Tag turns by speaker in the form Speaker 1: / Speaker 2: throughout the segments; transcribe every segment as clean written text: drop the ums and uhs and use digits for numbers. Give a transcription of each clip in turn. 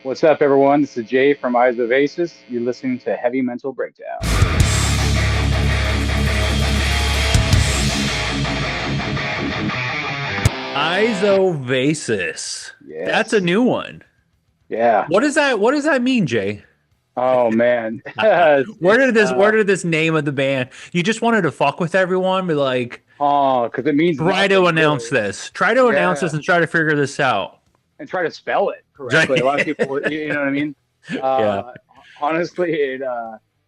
Speaker 1: What's up, everyone? This is Jay from Izeovasis. You're listening to Heavy Mental Breakdown.
Speaker 2: Izeovasis. That's a
Speaker 1: Yes.
Speaker 2: new one.
Speaker 1: Yeah.
Speaker 2: What does that mean, Jay?
Speaker 1: Oh man.
Speaker 2: Where
Speaker 1: It's
Speaker 2: did this name of the band? You just wanted to fuck with everyone, but like
Speaker 1: because it means
Speaker 2: try to
Speaker 1: nothing
Speaker 2: announce
Speaker 1: really.
Speaker 2: this. Try to announce this
Speaker 1: Yeah.
Speaker 2: and try to figure this out.
Speaker 1: And try to spell it correctly. A lot of
Speaker 2: Right.
Speaker 1: people, you know what I mean?
Speaker 2: Yeah.
Speaker 1: Uh Honestly, it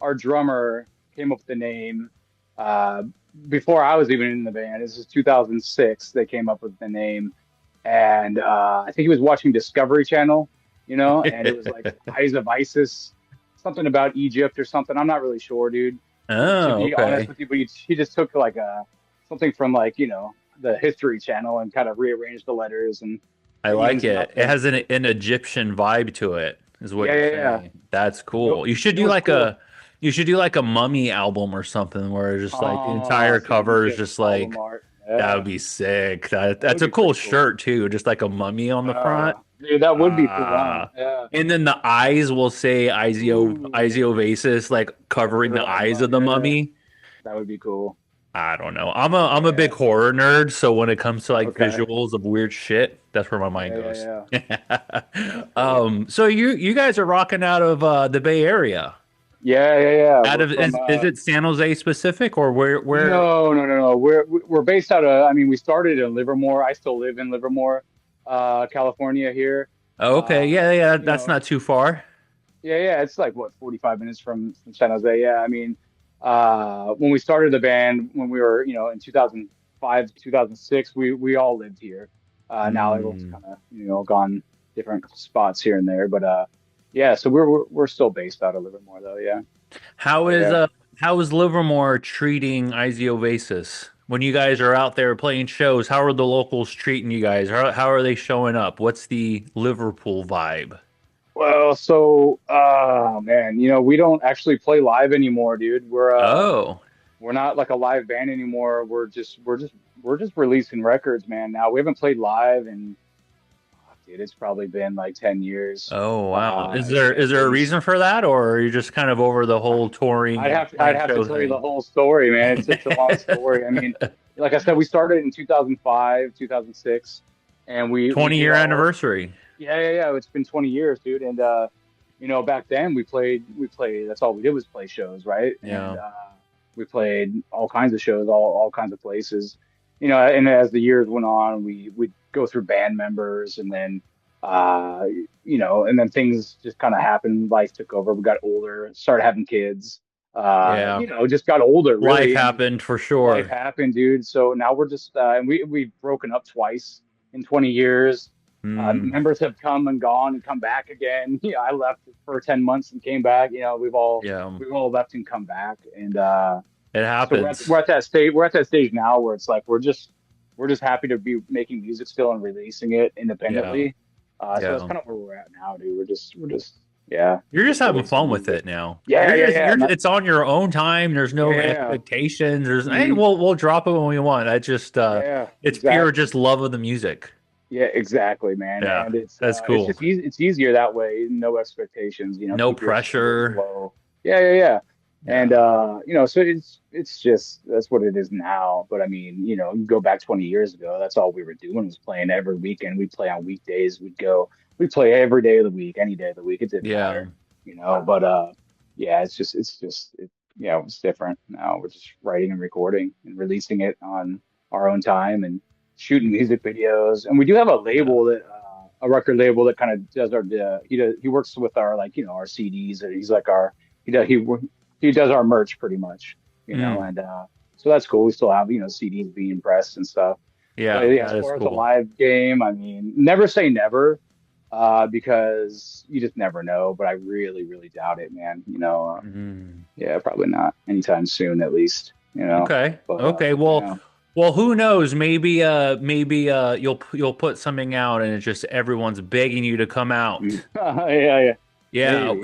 Speaker 1: our drummer came up with the name uh before I was even in the band. This is 2006. They came up with the name, and I think he was watching Discovery Channel, and it was like Eyes of Isis, something about Egypt or something. I'm not really sure, dude, to
Speaker 2: Oh,
Speaker 1: be honest
Speaker 2: okay.
Speaker 1: with you. But he just took like a something from like the History Channel and kind of rearranged the letters, and
Speaker 2: I
Speaker 1: it
Speaker 2: like
Speaker 1: means
Speaker 2: it. It
Speaker 1: nothing.
Speaker 2: has an Egyptian vibe to it, is what
Speaker 1: Yeah,
Speaker 2: you're
Speaker 1: yeah, yeah.
Speaker 2: saying. That's
Speaker 1: You know,
Speaker 2: cool. You should
Speaker 1: you know
Speaker 2: do
Speaker 1: what's
Speaker 2: like
Speaker 1: cool?
Speaker 2: a mummy album or something where it's just like the
Speaker 1: Oh,
Speaker 2: entire
Speaker 1: some
Speaker 2: cover is
Speaker 1: Egypt
Speaker 2: just
Speaker 1: album
Speaker 2: like
Speaker 1: art.
Speaker 2: that
Speaker 1: Yeah,
Speaker 2: would be sick.
Speaker 1: that
Speaker 2: That's
Speaker 1: would
Speaker 2: a
Speaker 1: be
Speaker 2: cool
Speaker 1: pretty cool.
Speaker 2: shirt too, just like a mummy on the front.
Speaker 1: Dude, that would be cool, huh?
Speaker 2: Ah.
Speaker 1: Yeah.
Speaker 2: And then the eyes will say
Speaker 1: Ooh,
Speaker 2: Izeovasis, like covering
Speaker 1: cover
Speaker 2: the
Speaker 1: that
Speaker 2: eyes
Speaker 1: much.
Speaker 2: of the
Speaker 1: Yeah,
Speaker 2: mummy.
Speaker 1: that would be cool.
Speaker 2: I don't know. I'm a big
Speaker 1: Yeah.
Speaker 2: horror nerd, so when it comes to like
Speaker 1: Okay.
Speaker 2: visuals of weird shit, that's where my mind
Speaker 1: Yeah, yeah,
Speaker 2: goes.
Speaker 1: yeah. That's cool.
Speaker 2: So you guys are rocking out of the Bay Area.
Speaker 1: Yeah, yeah, yeah.
Speaker 2: Out
Speaker 1: We're
Speaker 2: of
Speaker 1: from
Speaker 2: is it San Jose specific or where?
Speaker 1: no, no, no, no. We're based out of. I mean, we started in Livermore. I still live in Livermore, California here.
Speaker 2: Oh, okay,
Speaker 1: Uh,
Speaker 2: yeah, yeah,
Speaker 1: you
Speaker 2: that's
Speaker 1: know,
Speaker 2: not too far.
Speaker 1: Yeah, yeah, it's like what 45 minutes from San Jose. Yeah, I mean, when we started the band, when we were, in 2005, 2006, we all lived here. Now everyone's
Speaker 2: Mm.
Speaker 1: kind of, gone different spots here and there, but yeah, so we're still based out of Livermore though. Yeah,
Speaker 2: How
Speaker 1: but
Speaker 2: is
Speaker 1: yeah.
Speaker 2: uh how is Livermore treating Izeovasis? When you guys are out there playing shows, how are the locals treating you guys? How are they showing up? What's the Liverpool vibe?
Speaker 1: Well, so man, we don't actually play live anymore, dude.
Speaker 2: Oh.
Speaker 1: We're not like a live band anymore. We're just releasing records, man. Now we haven't played live in dude, it's probably been like 10 years
Speaker 2: Oh wow. Is
Speaker 1: at
Speaker 2: there a
Speaker 1: least.
Speaker 2: reason for that or are you just kind of over the
Speaker 1: I-
Speaker 2: whole touring
Speaker 1: I'd
Speaker 2: and
Speaker 1: have to I'd
Speaker 2: playing
Speaker 1: have to
Speaker 2: show
Speaker 1: tell you the
Speaker 2: thing?
Speaker 1: whole story, man. It's a long story. I mean, like I said, we started in 2005, 2006, and we
Speaker 2: 20
Speaker 1: did
Speaker 2: year
Speaker 1: all.
Speaker 2: anniversary.
Speaker 1: Yeah, yeah, yeah. It's been 20 years, dude. And back then we played. That's all we did was play shows, right? And
Speaker 2: Yeah.
Speaker 1: we played all kinds of shows, all kinds of places. And as the years went on, we go through band members, and then uh, and then things just kind of happened. Life took over. We got older, started having kids.
Speaker 2: Yeah.
Speaker 1: Just got older,
Speaker 2: Life
Speaker 1: really. I mean,
Speaker 2: happened for
Speaker 1: life
Speaker 2: sure.
Speaker 1: happened, dude. So now we're just and we've broken up twice in 20 years.
Speaker 2: Mm,
Speaker 1: Members have come and gone and come back again. Yeah, I left for 10 months and came back. We've all
Speaker 2: yeah.
Speaker 1: we've all left and come back, and
Speaker 2: It
Speaker 1: so we're at,
Speaker 2: happens.
Speaker 1: we're at that stage. We're at that stage now where it's like we're just happy to be making music still and releasing it
Speaker 2: Yeah.
Speaker 1: independently. So that's
Speaker 2: Yeah.
Speaker 1: kind of where we're at now, dude. We're just yeah,
Speaker 2: You're just
Speaker 1: just
Speaker 2: having
Speaker 1: releasing
Speaker 2: fun with
Speaker 1: music.
Speaker 2: it now.
Speaker 1: Yeah, yeah, yeah,
Speaker 2: It's on your own time. There's
Speaker 1: yeah,
Speaker 2: no
Speaker 1: yeah.
Speaker 2: expectations. There's hey,
Speaker 1: Hmm.
Speaker 2: we'll drop it when we want. I just
Speaker 1: Yeah,
Speaker 2: it's pure
Speaker 1: exactly.
Speaker 2: just love of the music.
Speaker 1: Yeah, exactly, man.
Speaker 2: Yeah.
Speaker 1: And
Speaker 2: That's
Speaker 1: it's
Speaker 2: cool.
Speaker 1: just easy. It's easier that way. No expectations.
Speaker 2: No
Speaker 1: Keep your expectations
Speaker 2: pressure.
Speaker 1: low. Yeah, yeah, yeah. And
Speaker 2: Yeah.
Speaker 1: so it's just that's what it is now. But I mean, you go back 20 years ago, that's all we were doing was playing every weekend. We'd play on weekdays. We'd play every day of the week, any day of the week. It didn't
Speaker 2: Yeah.
Speaker 1: matter. But yeah, it's different now. We're just writing and recording and releasing it on our own time and shooting music videos. And we do have
Speaker 2: Yeah.
Speaker 1: a record label that kind of does he works with our like our CDs, and he's like our he does our merch pretty much,
Speaker 2: Mm.
Speaker 1: and so that's cool. We still have CDs being pressed and stuff. But
Speaker 2: Yeah,
Speaker 1: yeah, as
Speaker 2: that is
Speaker 1: far as the
Speaker 2: cool.
Speaker 1: live game, I mean, never say never, because you just never know. But I really, really doubt it, man.
Speaker 2: Mm.
Speaker 1: Yeah, probably not anytime soon, at least.
Speaker 2: Okay.
Speaker 1: But
Speaker 2: Okay. Well, who knows? Maybe you'll put something out and it's just everyone's begging you to come out.
Speaker 1: yeah, yeah,
Speaker 2: Yeah,
Speaker 1: maybe.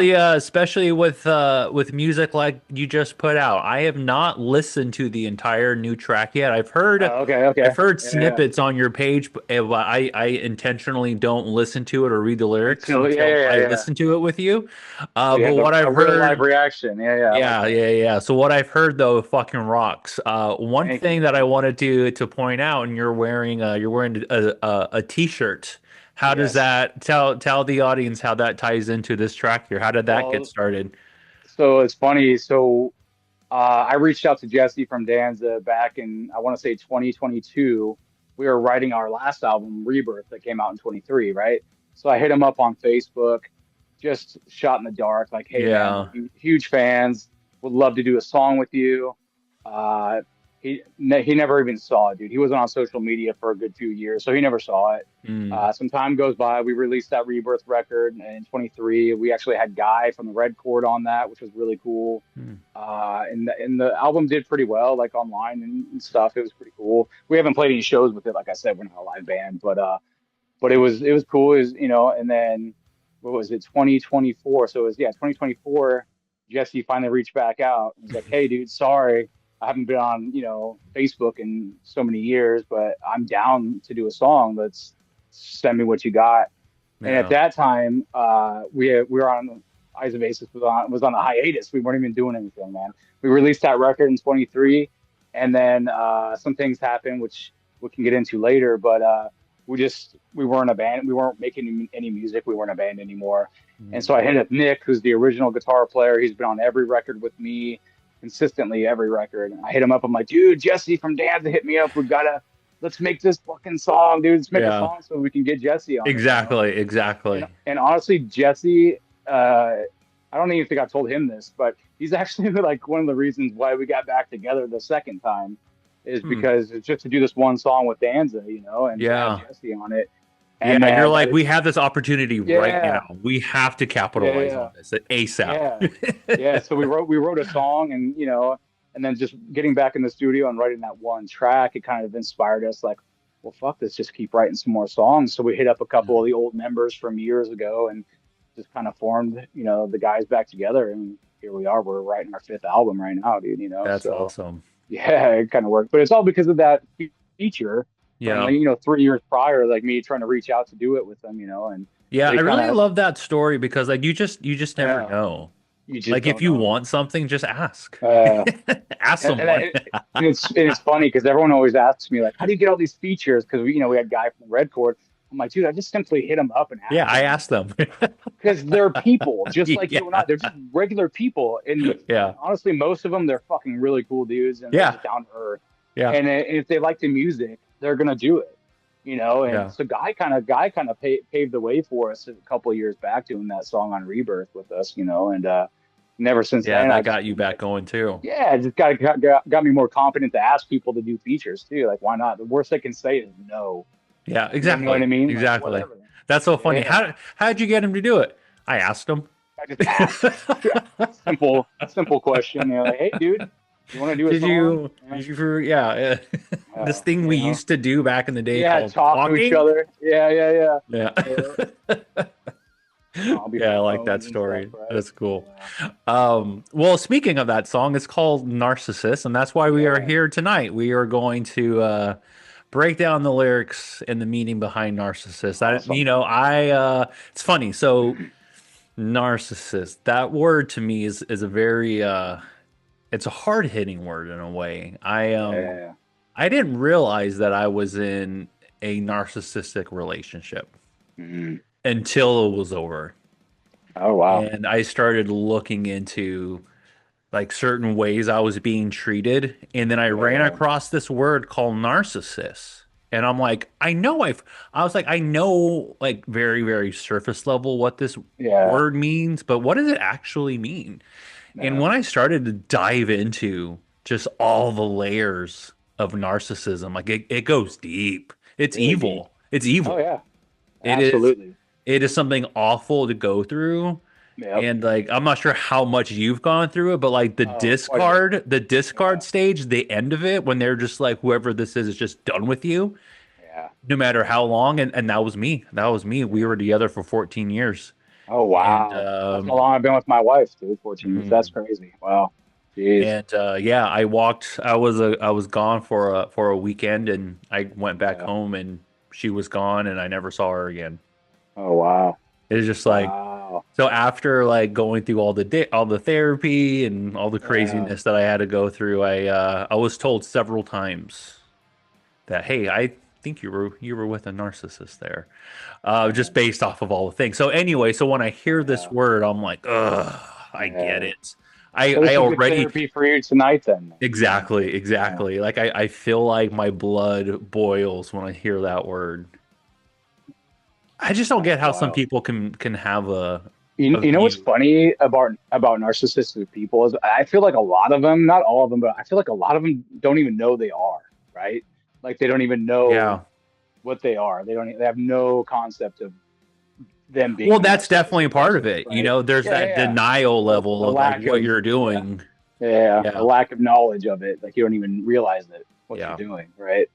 Speaker 1: Yeah.
Speaker 2: especially with music like you just put out. I have not listened to the entire new track yet.
Speaker 1: Okay,
Speaker 2: I've
Speaker 1: okay.
Speaker 2: heard
Speaker 1: Yeah, yeah.
Speaker 2: snippets on your page, but I intentionally don't listen to it or read the lyrics
Speaker 1: Until yeah,
Speaker 2: until
Speaker 1: yeah,
Speaker 2: I
Speaker 1: yeah, yeah.
Speaker 2: listen to it with you.
Speaker 1: So you
Speaker 2: But
Speaker 1: have
Speaker 2: what
Speaker 1: a
Speaker 2: I've
Speaker 1: real live
Speaker 2: heard,
Speaker 1: reaction. Yeah, yeah, I like
Speaker 2: yeah,
Speaker 1: that.
Speaker 2: yeah, yeah. So what I've heard though fucking rocks. One
Speaker 1: Thank you,
Speaker 2: thing that I
Speaker 1: man.
Speaker 2: wanted to point out, and you're wearing a t-shirt. How does
Speaker 1: Yes.
Speaker 2: that tell the audience how that ties into this track here? How did that get
Speaker 1: Well,
Speaker 2: started?
Speaker 1: so it's funny. So I reached out to Jesse from Danza back in, I want to say 2022. We were writing our last album, Rebirth, that came out in 23, right? So I hit him up on Facebook, just shot in the dark, like, hey, man, we're
Speaker 2: Yeah.
Speaker 1: huge fans. Would love to do a song with you. Uh, he never even saw it, dude. He wasn't on social media for a good few years, so he never saw it.
Speaker 2: Mm,
Speaker 1: Some time goes by. We released that Rebirth record in 23. We actually had Guy from the Red Chord on that, which was really cool.
Speaker 2: mm,
Speaker 1: And the album did pretty well, like online and stuff. It was pretty cool. We haven't played any shows with it, like I said, we're not a live band, but it was cool. It was, and then what was it, 2024? So it was, yeah, 2024. Jesse finally reached back out and was like, "Hey, dude, sorry, I haven't been on, Facebook in so many years, but I'm down to do a song. Let's send me what you got." And at
Speaker 2: yeah.
Speaker 1: that time, we were on Izeovasis was on a hiatus. We weren't even doing anything, man. We released that record in 23, and then some things happened, which we can get into later. But we weren't a band. We weren't making any music. We weren't a band anymore. And so
Speaker 2: Mm,
Speaker 1: I hit up Nick, who's the original guitar player. He's been on every record with me, consistently every record. And I hit him up. I'm like, dude, Jesse from Danza hit me up. We gotta let's make this fucking song, dude. Let's make a
Speaker 2: yeah.
Speaker 1: song so we can get Jesse on it.
Speaker 2: Exactly.
Speaker 1: And
Speaker 2: Exactly.
Speaker 1: and honestly, Jesse, I don't even think I told him this, but he's actually like one of the reasons why we got back together the second time is
Speaker 2: Hmm.
Speaker 1: because it's just to do this one song with Danza, and to have
Speaker 2: Yeah.
Speaker 1: Jesse on it.
Speaker 2: Yeah.
Speaker 1: And
Speaker 2: You're
Speaker 1: then
Speaker 2: like, we have this opportunity right now.
Speaker 1: yeah,
Speaker 2: We have to
Speaker 1: yeah,
Speaker 2: capitalize
Speaker 1: yeah,
Speaker 2: on this ASAP.
Speaker 1: yeah, yeah. So we wrote a song, and then just getting back in the studio and writing that one track, it kind of inspired us like, well, fuck this, just keep writing some more songs. So we hit up a couple of the old members from years ago and just kind of formed, the guys back together. And here we are. We're writing our fifth album right now, dude,
Speaker 2: That's
Speaker 1: So
Speaker 2: awesome.
Speaker 1: yeah, it kind of worked. But it's all because of that feature from,
Speaker 2: Yeah.
Speaker 1: 3 years prior, like me trying to reach out to do it with them, and
Speaker 2: Yeah,
Speaker 1: they
Speaker 2: I
Speaker 1: kind
Speaker 2: really
Speaker 1: of,
Speaker 2: love that story because like you just never
Speaker 1: yeah,
Speaker 2: know.
Speaker 1: you just
Speaker 2: Like if
Speaker 1: don't
Speaker 2: you
Speaker 1: know.
Speaker 2: want something, just ask.
Speaker 1: Uh,
Speaker 2: Ask
Speaker 1: And, and,
Speaker 2: someone.
Speaker 1: and it's funny because everyone always asks me like, how do you get all these features? Because we had Guy from Red Chord. I'm like, dude, I just simply hit them up and
Speaker 2: Yeah,
Speaker 1: ask
Speaker 2: I
Speaker 1: them
Speaker 2: asked them.
Speaker 1: because they're people just like you and I.
Speaker 2: Yeah.
Speaker 1: They're just regular people, and
Speaker 2: Yeah.
Speaker 1: honestly, most of them they're fucking really cool dudes and they're
Speaker 2: Yeah.
Speaker 1: just down to earth.
Speaker 2: Yeah.
Speaker 1: And if they like the music, they're gonna do it. And
Speaker 2: Yeah.
Speaker 1: so Guy kind of paved the way for us a couple of years back doing that song on Rebirth with us. And never since
Speaker 2: Yeah,
Speaker 1: then
Speaker 2: that
Speaker 1: I've just
Speaker 2: got you
Speaker 1: been
Speaker 2: back
Speaker 1: like.
Speaker 2: going too.
Speaker 1: Yeah, it just got me more confident to ask people to do features too. Like, why not? The worst they can say is no.
Speaker 2: Yeah,
Speaker 1: You know what
Speaker 2: exactly.
Speaker 1: I mean? Like,
Speaker 2: Exactly.
Speaker 1: whatever.
Speaker 2: That's so funny.
Speaker 1: Yeah,
Speaker 2: How'd you get him to do it? I asked him.
Speaker 1: I just asked. Simple question. Like, hey, dude, you want to do a
Speaker 2: Did
Speaker 1: song?
Speaker 2: you
Speaker 1: Yeah,
Speaker 2: yeah, this
Speaker 1: uh,
Speaker 2: thing
Speaker 1: you
Speaker 2: we
Speaker 1: know,
Speaker 2: used to do back in the day
Speaker 1: yeah,
Speaker 2: called
Speaker 1: talk to each
Speaker 2: talking?
Speaker 1: other. Yeah, yeah, yeah.
Speaker 2: Yeah.
Speaker 1: Yeah.
Speaker 2: Yeah, I
Speaker 1: Behind
Speaker 2: like that
Speaker 1: phones and stuff,
Speaker 2: story.
Speaker 1: right?
Speaker 2: That's cool.
Speaker 1: Yeah,
Speaker 2: Well, speaking of that song, it's called Narcissist, and that's why we are
Speaker 1: yeah.
Speaker 2: here tonight. We are going to break down the lyrics and the meaning behind Narcissist.
Speaker 1: Awesome.
Speaker 2: It's funny. So, narcissist, that word to me is a very it's a hard-hitting word in a way.
Speaker 1: Yeah, yeah, yeah.
Speaker 2: I didn't realize that I was in a narcissistic relationship
Speaker 1: Mhm.
Speaker 2: until it was over.
Speaker 1: Oh wow.
Speaker 2: And I started looking into like certain ways I was being treated. And then I ran
Speaker 1: Yeah,
Speaker 2: across this word called narcissist. And I'm like, I was like, I know like very, very surface level what this
Speaker 1: yeah,
Speaker 2: word means, but what does it actually mean? And
Speaker 1: yeah.
Speaker 2: when I started to dive into just all the layers of narcissism, like it goes deep. It's
Speaker 1: Really deep.
Speaker 2: evil. It's
Speaker 1: Oh
Speaker 2: evil.
Speaker 1: yeah,
Speaker 2: It is
Speaker 1: absolutely.
Speaker 2: it is something awful to go through.
Speaker 1: Yep.
Speaker 2: And like I'm not sure how much you've gone through it, but like
Speaker 1: Oh, quite a bit.
Speaker 2: the discard
Speaker 1: Yeah,
Speaker 2: stage, the end of it, when they're just like whoever this is just done with you,
Speaker 1: yeah,
Speaker 2: no matter how long. And that was me. That was me. We
Speaker 1: yeah.
Speaker 2: were together for 14 years.
Speaker 1: Oh
Speaker 2: And
Speaker 1: wow. That's how long I've been with my wife, dude. 14 years. That's
Speaker 2: mhm.
Speaker 1: crazy. Wow. Jeez.
Speaker 2: And yeah, I was gone for a weekend, and I went back
Speaker 1: Yeah.
Speaker 2: home, and she was gone, and I never saw her again.
Speaker 1: Oh wow.
Speaker 2: It was just like,
Speaker 1: Wow.
Speaker 2: so after like going through all the therapy and all the
Speaker 1: Yeah.
Speaker 2: craziness that I had to go through, I was told several times that, hey, I think you were with a narcissist there, just
Speaker 1: Man.
Speaker 2: based off of all the things. So anyway, so when I hear this
Speaker 1: Yeah.
Speaker 2: word, I'm like, ugh, I get
Speaker 1: Yeah.
Speaker 2: it.
Speaker 1: So
Speaker 2: I
Speaker 1: this is good
Speaker 2: already
Speaker 1: therapy for you tonight then. Sounds
Speaker 2: exactly,
Speaker 1: like. Yeah.
Speaker 2: exactly. Like I feel like my blood boils when I hear that word. I just don't
Speaker 1: That's
Speaker 2: get how some
Speaker 1: wild.
Speaker 2: people can have a
Speaker 1: You know what's
Speaker 2: view.
Speaker 1: funny about narcissistic people is I feel like a lot of them, not all of them, but I feel like a lot of them don't even know they are, right? Like they don't even know
Speaker 2: Yeah.
Speaker 1: what they are. They have no concept of them being
Speaker 2: Well,
Speaker 1: a
Speaker 2: that's definitely
Speaker 1: narcissistic
Speaker 2: part of
Speaker 1: person,
Speaker 2: it. You
Speaker 1: right?
Speaker 2: know, there's
Speaker 1: Yeah, yeah,
Speaker 2: that
Speaker 1: yeah.
Speaker 2: denial level
Speaker 1: The
Speaker 2: of like
Speaker 1: lack
Speaker 2: what
Speaker 1: of
Speaker 2: you're
Speaker 1: yeah,
Speaker 2: doing.
Speaker 1: yeah, the
Speaker 2: Yeah.
Speaker 1: lack of knowledge of it. Like you don't even realize it what you're
Speaker 2: Yeah.
Speaker 1: doing, right?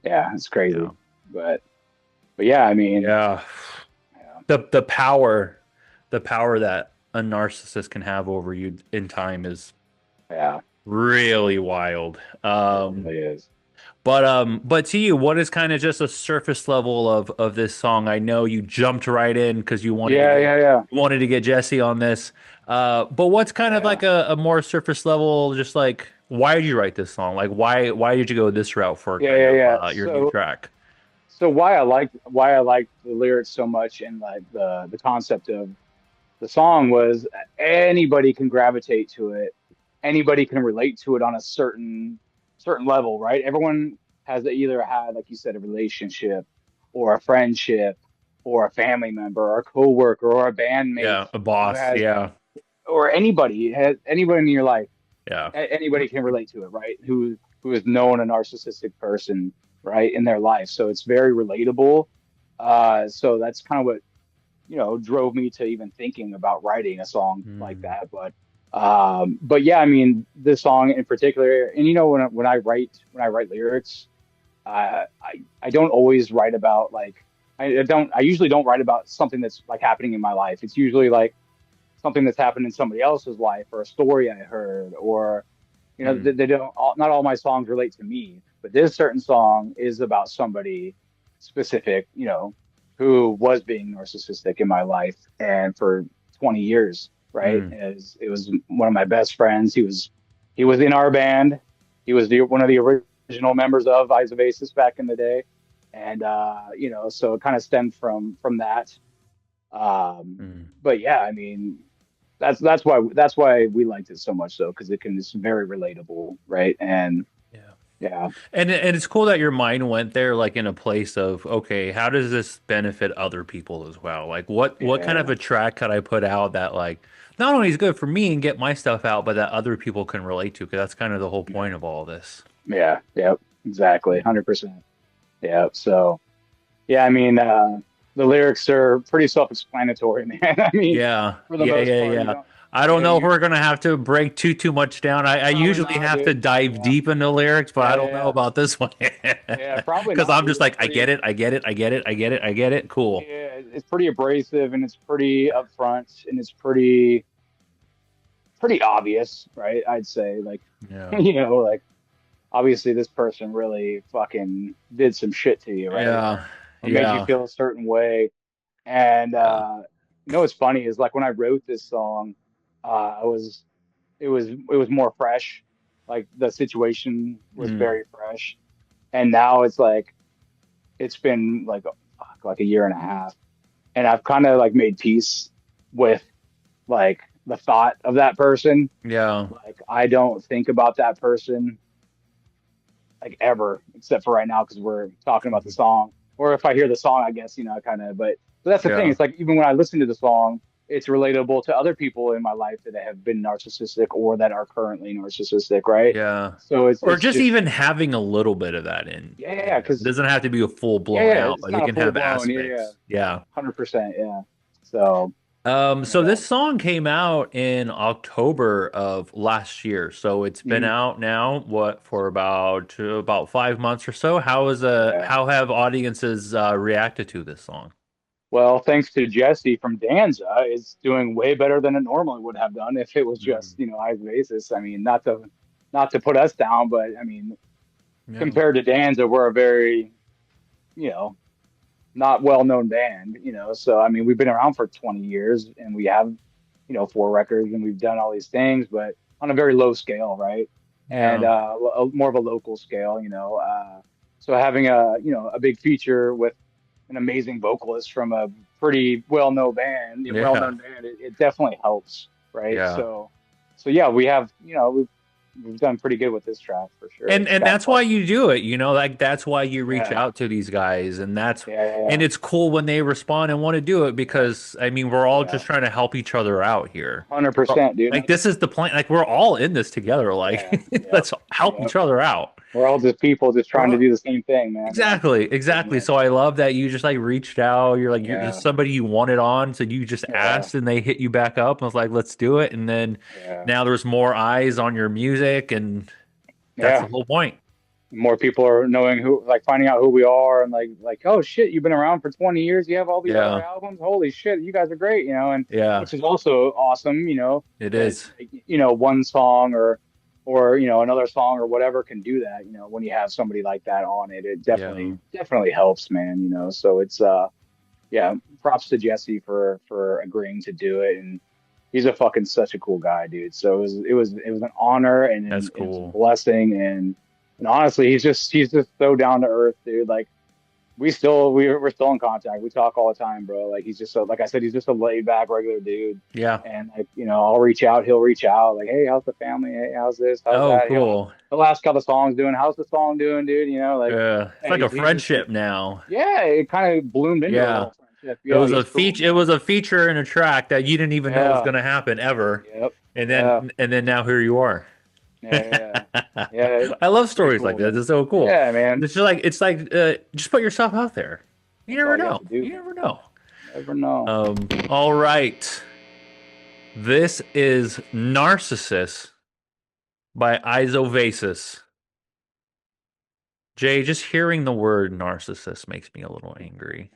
Speaker 1: Yeah, it's
Speaker 2: Yeah.
Speaker 1: crazy. But yeah, I mean,
Speaker 2: Yeah.
Speaker 1: yeah,
Speaker 2: The power that a narcissist can have over you in time is
Speaker 1: yeah,
Speaker 2: really wild.
Speaker 1: it really is.
Speaker 2: But to you, what is kind of just a surface level of this song? I know you jumped right in because
Speaker 1: Yeah, yeah, yeah,
Speaker 2: you wanted to get Jesse on this. But what's kind of
Speaker 1: yeah,
Speaker 2: like a more surface level, just like why did you write this song? Like why did you go this route for
Speaker 1: yeah,
Speaker 2: kind
Speaker 1: yeah,
Speaker 2: of
Speaker 1: yeah.
Speaker 2: your new track?
Speaker 1: So why I liked the lyrics so much and like the concept of the song was anybody can gravitate to it. Anybody can relate to it on a certain level, right? Everyone has either had, like you said, a relationship or a friendship or a family member or a coworker or a bandmate
Speaker 2: Yeah, a
Speaker 1: who
Speaker 2: boss.
Speaker 1: has
Speaker 2: Yeah,
Speaker 1: or anybody has anybody in your life,
Speaker 2: yeah.
Speaker 1: anybody can relate to it, right? Who has known a narcissistic person, right, in their life. So it's very relatable. So that's kind of what drove me to even thinking about writing a song like
Speaker 2: Mm,
Speaker 1: that. But yeah, I mean, this song in particular, and when I write lyrics, I don't always write about like I usually don't write about something that's like happening in my life. It's usually like something that's happened in somebody else's life or a story I heard or
Speaker 2: mm,
Speaker 1: they don't not all my songs relate to me, but this certain song is about somebody specific, who was being narcissistic in my life and for 20 years, right?
Speaker 2: mm.
Speaker 1: It was one of my best friends. He was in our band. He was one of the original members of Izeovasis back in the day. And so it kind of stemmed from that.
Speaker 2: Mm.
Speaker 1: But yeah, I mean, that's why we liked it so much though, because it's very relatable, right? And
Speaker 2: Yeah.
Speaker 1: yeah,
Speaker 2: And it's cool that your mind went there, like in a place of, okay, how does this benefit other people as well? Like, what kind of
Speaker 1: yeah,
Speaker 2: a track could I put out that like not only is good for me and get my stuff out, but that other people can relate to? Because that's kind of the whole
Speaker 1: yeah,
Speaker 2: point of all this.
Speaker 1: yeah, yep, exactly,
Speaker 2: Yeah,
Speaker 1: 100%. Yeah, so yeah, I mean, the lyrics are pretty self-explanatory, man. I mean,
Speaker 2: yeah,
Speaker 1: for the
Speaker 2: yeah,
Speaker 1: most
Speaker 2: yeah,
Speaker 1: part,
Speaker 2: yeah. I don't know if
Speaker 1: you
Speaker 2: we're gonna have to break too much down. I
Speaker 1: probably
Speaker 2: usually
Speaker 1: not,
Speaker 2: have to
Speaker 1: dude.
Speaker 2: dive
Speaker 1: Yeah,
Speaker 2: deep into lyrics, but I
Speaker 1: yeah,
Speaker 2: don't know
Speaker 1: yeah,
Speaker 2: about this one
Speaker 1: yeah, probably
Speaker 2: because
Speaker 1: not,
Speaker 2: I'm
Speaker 1: dude.
Speaker 2: just
Speaker 1: It's
Speaker 2: like, I get
Speaker 1: pretty,
Speaker 2: it, I get it, I get it, I get it, I get it. Cool.
Speaker 1: yeah, it's pretty abrasive and it's pretty upfront and it's pretty obvious, right? I'd say, like,
Speaker 2: Yeah,
Speaker 1: like obviously this person really fucking did some shit to you, right?
Speaker 2: yeah,
Speaker 1: Or made you
Speaker 2: yeah,
Speaker 1: feel a certain way. And
Speaker 2: yeah.
Speaker 1: what's funny is like when I wrote this song, I was it was more fresh. Like the situation was
Speaker 2: Mm.
Speaker 1: very fresh. And now it's like it's been like like a year and a half. And I've kind of like made peace with like the thought of that person.
Speaker 2: Yeah.
Speaker 1: Like I don't think about that person like ever, except for right now because we're talking about the
Speaker 2: Mhm.
Speaker 1: song. Or if I hear the song, I guess kind of. But that's the thing.
Speaker 2: Yeah.
Speaker 1: It's like even when I listen to the song, it's relatable to other people in my life that have been narcissistic or that are currently narcissistic, right?
Speaker 2: Yeah.
Speaker 1: So
Speaker 2: Or
Speaker 1: it's
Speaker 2: just
Speaker 1: just
Speaker 2: even having a little bit of that
Speaker 1: yeah, yeah,
Speaker 2: in
Speaker 1: yeah,
Speaker 2: them. It
Speaker 1: because
Speaker 2: doesn't have to be a full
Speaker 1: yeah,
Speaker 2: blown
Speaker 1: yeah,
Speaker 2: out,
Speaker 1: it's
Speaker 2: but they
Speaker 1: kind of
Speaker 2: can
Speaker 1: full
Speaker 2: have
Speaker 1: blown, yeah, yeah,
Speaker 2: aspects. Yeah.
Speaker 1: 100%, yeah. So
Speaker 2: So
Speaker 1: yeah,
Speaker 2: this song came out in October of last year. So it's been
Speaker 1: mhm,
Speaker 2: out now, what, for about 5 months or so.
Speaker 1: yeah.
Speaker 2: How have audiences reacted to this song?
Speaker 1: Well, thanks to Jesse from Danza, it's doing way better than it normally would have done if it was
Speaker 2: Mm.
Speaker 1: just, Izeovasis. I mean, not to put us down, but I mean,
Speaker 2: Yeah.
Speaker 1: compared to Danza, we're a very, you know, not well-known band, So I mean, we've been around for 20 years and we have, four records and we've done all these things, but on a very low scale, right? And
Speaker 2: Yeah.
Speaker 1: more of a local scale, so having a big feature with an amazing vocalist from a pretty
Speaker 2: Yeah.
Speaker 1: well-known band, it definitely helps, right?
Speaker 2: Yeah.
Speaker 1: So yeah, we have, we've done pretty good with this track for sure.
Speaker 2: And
Speaker 1: Track
Speaker 2: that's why
Speaker 1: plus.
Speaker 2: you do it, like that's why you reach
Speaker 1: Yeah,
Speaker 2: out to these guys, and
Speaker 1: yeah, yeah,
Speaker 2: and it's cool when they respond and want to do it
Speaker 1: yeah,
Speaker 2: because I mean we're all
Speaker 1: yeah.
Speaker 2: just trying to help each other out here.
Speaker 1: 100%, dude.
Speaker 2: Like this is the plan. Like we're all in this together. Like
Speaker 1: Yeah, yep,
Speaker 2: let's help
Speaker 1: yep.
Speaker 2: each other out.
Speaker 1: We're all just people just trying to do the same thing, man. Yeah,
Speaker 2: Exactly,
Speaker 1: same
Speaker 2: exactly.
Speaker 1: here.
Speaker 2: So I love that you just like reached out. You're just
Speaker 1: Yeah,
Speaker 2: somebody you wanted on, so you just
Speaker 1: yeah,
Speaker 2: asked and they hit you back up and was like, "Let's do it." And then
Speaker 1: yeah,
Speaker 2: now there's more eyes on your music, and that's the
Speaker 1: yeah.
Speaker 2: whole point.
Speaker 1: More people are knowing like finding out who we are, and like, oh shit, you've been around for 20 years. You have all these other
Speaker 2: Yeah,
Speaker 1: albums. Holy shit, you guys are great, and
Speaker 2: yeah,
Speaker 1: which is also awesome,
Speaker 2: it
Speaker 1: that
Speaker 2: is.
Speaker 1: one song or another song or whatever can do that. When you have somebody like that on it, it
Speaker 2: Yeah,
Speaker 1: definitely helps, man. So it's yeah, props to Jesse for agreeing to do it, and he's a fucking such a cool guy, dude. So it was an honor
Speaker 2: that's
Speaker 1: and it was a
Speaker 2: cool.
Speaker 1: blessing, and honestly, he's just so down to earth, dude. Like we're still in contact. We talk all the time, bro. Like he's just so like I said, he's just a laid back regular dude.
Speaker 2: Yeah.
Speaker 1: And like, I'll reach out, he'll reach out, like, hey, how's the family? Hey, how's this? How's
Speaker 2: Oh,
Speaker 1: that?
Speaker 2: cool.
Speaker 1: He'll ask how the song's doing. How's the song doing, dude? Like,
Speaker 2: Yeah, it's
Speaker 1: yeah,
Speaker 2: like a
Speaker 1: he's just
Speaker 2: friendship now.
Speaker 1: yeah, it kind of bloomed into a
Speaker 2: Yeah.
Speaker 1: little friendship.
Speaker 2: It
Speaker 1: Yeah,
Speaker 2: was
Speaker 1: he's
Speaker 2: a
Speaker 1: cool,
Speaker 2: feature. It
Speaker 1: man.
Speaker 2: was a feature in a track that you didn't even know was
Speaker 1: Yeah.
Speaker 2: going to happen ever,
Speaker 1: Yep.
Speaker 2: and
Speaker 1: Yeah.
Speaker 2: then now here you are.
Speaker 1: Yeah. Yeah. Yeah.
Speaker 2: I love
Speaker 1: Pretty
Speaker 2: stories like
Speaker 1: cool,
Speaker 2: this.
Speaker 1: man.
Speaker 2: It's so cool.
Speaker 1: Yeah, man.
Speaker 2: It's like just put yourself out there. You
Speaker 1: That's all
Speaker 2: never
Speaker 1: you have
Speaker 2: know.
Speaker 1: to do,
Speaker 2: You
Speaker 1: man.
Speaker 2: never know.
Speaker 1: Never know.
Speaker 2: All right. This is Narcissist by Izeovasis. Jay, just hearing the word narcissist makes me a little angry.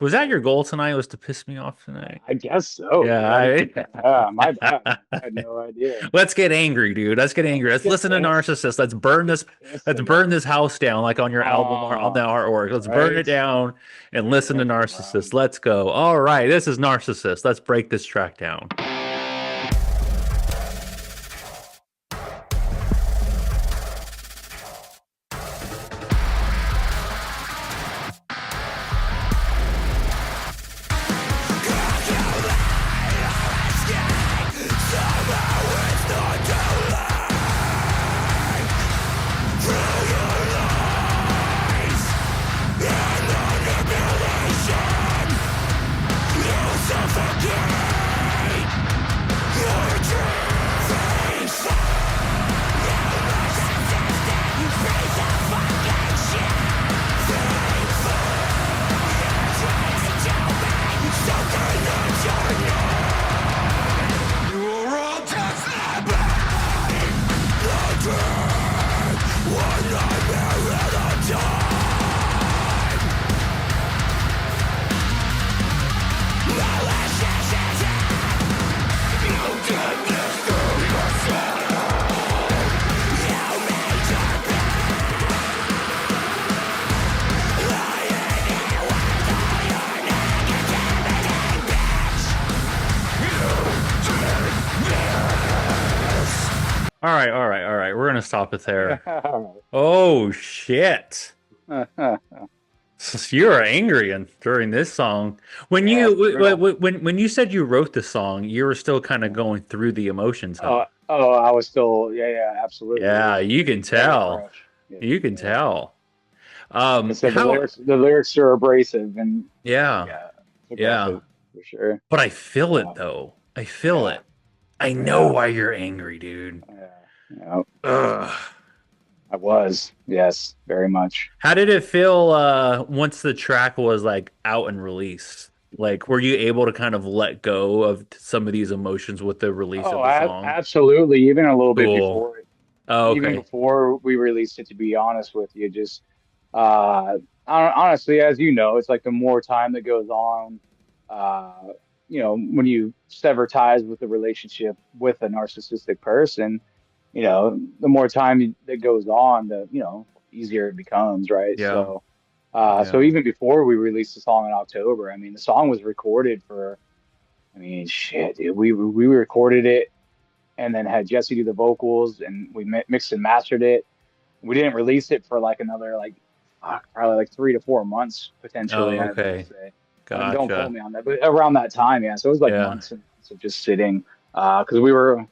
Speaker 2: Was that your goal tonight? Was to piss me off tonight?
Speaker 1: I guess so, dude.
Speaker 2: Yeah,
Speaker 1: Yeah, my bad.
Speaker 2: I...
Speaker 1: I had no idea.
Speaker 2: Let's get angry, dude. Let's get angry.
Speaker 1: Let's
Speaker 2: Let's
Speaker 1: get
Speaker 2: listen to
Speaker 1: pissed.
Speaker 2: Narcissist. Let's
Speaker 1: Let's
Speaker 2: burn
Speaker 1: get
Speaker 2: this.
Speaker 1: pissed
Speaker 2: Let's
Speaker 1: in it.
Speaker 2: burn this house down, like on your album or on the
Speaker 1: Oh,
Speaker 2: artwork. Let's burn it
Speaker 1: right.
Speaker 2: down and listen to
Speaker 1: Yeah, bro.
Speaker 2: Narcissist. Let's go. All right, this is Narcissist. Let's break this track down. All right, all right, all right. We're gonna stop it there. Oh shit. You're angry during this song. When
Speaker 1: Yeah,
Speaker 2: you
Speaker 1: for real.
Speaker 2: when you said you wrote the song, you were still kind of
Speaker 1: Yeah.
Speaker 2: going through the emotions, huh?
Speaker 1: Oh, I was still, yeah, yeah, absolutely. It
Speaker 2: Yeah,
Speaker 1: was
Speaker 2: you can
Speaker 1: very
Speaker 2: tell.
Speaker 1: fresh. Yeah,
Speaker 2: You can
Speaker 1: yeah.
Speaker 2: tell.
Speaker 1: Like I said, the
Speaker 2: How?
Speaker 1: lyrics are abrasive, and
Speaker 2: Yeah,
Speaker 1: yeah, it's
Speaker 2: yeah.
Speaker 1: aggressive for sure.
Speaker 2: But I feel it
Speaker 1: Uh,
Speaker 2: though. I feel
Speaker 1: yeah,
Speaker 2: it. I know
Speaker 1: yeah,
Speaker 2: why you're angry, dude.
Speaker 1: yeah, yeah.
Speaker 2: Ugh.
Speaker 1: I was, yes, very much.
Speaker 2: How did it feel once the track was like out and released? Like, were you able to kind of let go of some of these emotions with the release of
Speaker 1: Oh,
Speaker 2: the song?
Speaker 1: absolutely. Even a little bit
Speaker 2: Cool.
Speaker 1: before it,
Speaker 2: Oh,
Speaker 1: even
Speaker 2: okay.
Speaker 1: before we released it, to be honest with you, just honestly, as you know, it's like the more time that goes on. uh, when you sever ties with a relationship with a narcissistic person, the more time that goes on, the, easier it becomes, right?
Speaker 2: Yeah.
Speaker 1: So
Speaker 2: Yeah.
Speaker 1: even before we released the song in October, I mean, the song was recorded for, I mean, shit, dude, we recorded it and then had Jesse do the vocals, and we mixed and mastered it. We didn't release it for like another like probably like 3 to 4 months potentially.
Speaker 2: Oh,
Speaker 1: I want to
Speaker 2: okay.
Speaker 1: say, don't quote
Speaker 2: Gotcha.
Speaker 1: me on that, but around that time, yeah. So it was like
Speaker 2: Yeah.
Speaker 1: months and months of just sitting, because we weren't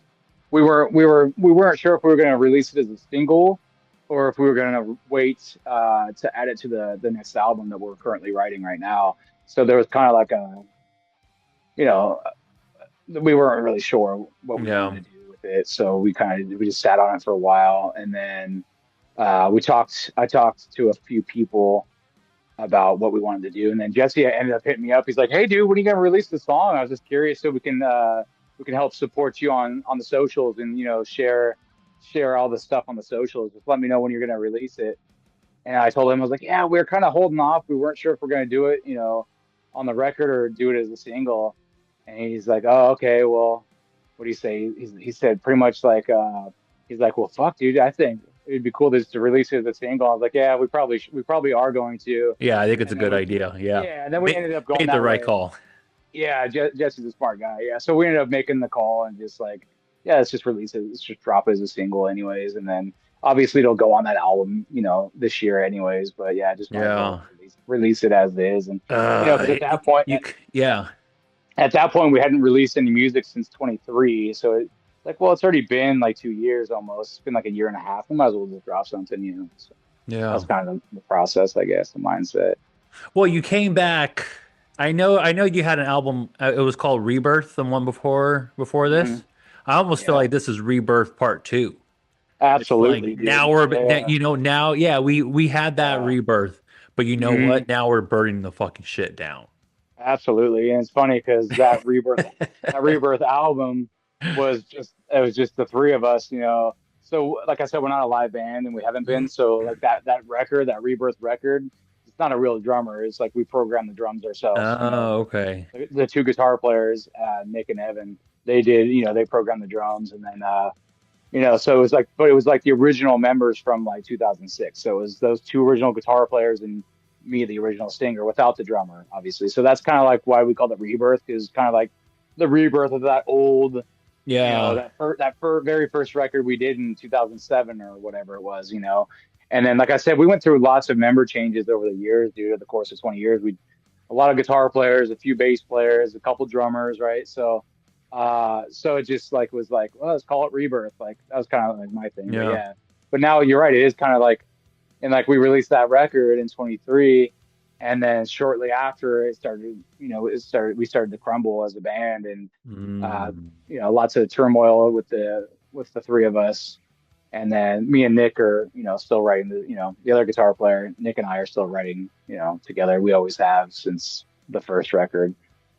Speaker 1: sure if we were going to release it as a single or if we were going to wait to add it to the next album that we're currently writing right now. So there was kind of like a, you know, we weren't really sure what we
Speaker 2: Yeah.
Speaker 1: wanted to do with it. So we just sat on it for a while, and then I talked to a few people about what we wanted to do, and then Jesse ended up hitting me up. He's like, "Hey, dude, when are you gonna release the song?" I was just curious, so we can help support you on the socials, and share all the stuff on the socials. Just let me know when you're gonna release it. And I told him, I was like, "Yeah, we're kind of holding off. We weren't sure if we're gonna do it, on the record or do it as a single." And he's like, "Oh, okay, well, what do you say?" He said pretty much like, he's like, "Well, fuck, dude, I think it'd be cool just to release it as a single." I was like, "Yeah, we probably are going to."
Speaker 2: Yeah, I think it's a
Speaker 1: And then
Speaker 2: good idea. Yeah.
Speaker 1: yeah, and then we ended up going
Speaker 2: Made the
Speaker 1: that
Speaker 2: right
Speaker 1: way.
Speaker 2: call.
Speaker 1: Yeah, Jesse's a smart guy. Yeah, so we ended up making the call and just like, yeah, let's just release it. Let's just drop it as a single, anyways. And then obviously it'll go on that album, this year, anyways. But yeah, just might as well
Speaker 2: Yeah.
Speaker 1: release it as is. And because
Speaker 2: Yeah.
Speaker 1: at that point we hadn't released any music since 23, so like, well, it's already been like 2 years almost. It's been like a year and a half. We might as well just drop something. So
Speaker 2: Yeah.
Speaker 1: that's kind of the process, I guess, the mindset.
Speaker 2: Well, you came back. I know you had an album. It was called Rebirth, the one before
Speaker 1: Hmm.
Speaker 2: this. I almost feel
Speaker 1: Yeah,
Speaker 2: like this is Rebirth Part Two. It's like
Speaker 1: absolutely,
Speaker 2: now
Speaker 1: dude. Yeah,
Speaker 2: now, yeah, we had that
Speaker 1: yeah.
Speaker 2: rebirth, but you know
Speaker 1: Hmm.
Speaker 2: what? Now we're burning the fucking shit down.
Speaker 1: Absolutely. And it's funny because that rebirth album it was just the three of us. So like I said, we're not a live band and we haven't been. So like that record, that rebirth record, it's not a real drummer. It's like we program the drums ourselves.
Speaker 2: Oh, okay.
Speaker 1: The two guitar players, Nick and Evan, they programmed the drums, and then so it was like the original members from like 2006. So it was those two original guitar players and me, the original singer, without the drummer, obviously. So that's kind of like why we called it Rebirth, because kind of like the rebirth of that old,
Speaker 2: Yeah.
Speaker 1: very first record we did in 2007 or whatever it was. And then, like I said, we went through lots of member changes over the years, due to the course of 20 years. We A lot of guitar players, a few bass players, a couple drummers, right? So it just like was like, well, let's call it Rebirth. Like that was kind of like my thing. But
Speaker 2: Yeah.
Speaker 1: yeah, but now you're right. It is kind of like, and like we released that record in 23, and then shortly after we started to crumble as a band, and uh,
Speaker 2: Mm.
Speaker 1: lots of turmoil with the three of us. And then me and Nick are, still writing the other guitar player, Nick and I are still writing, together. We always have since the first record.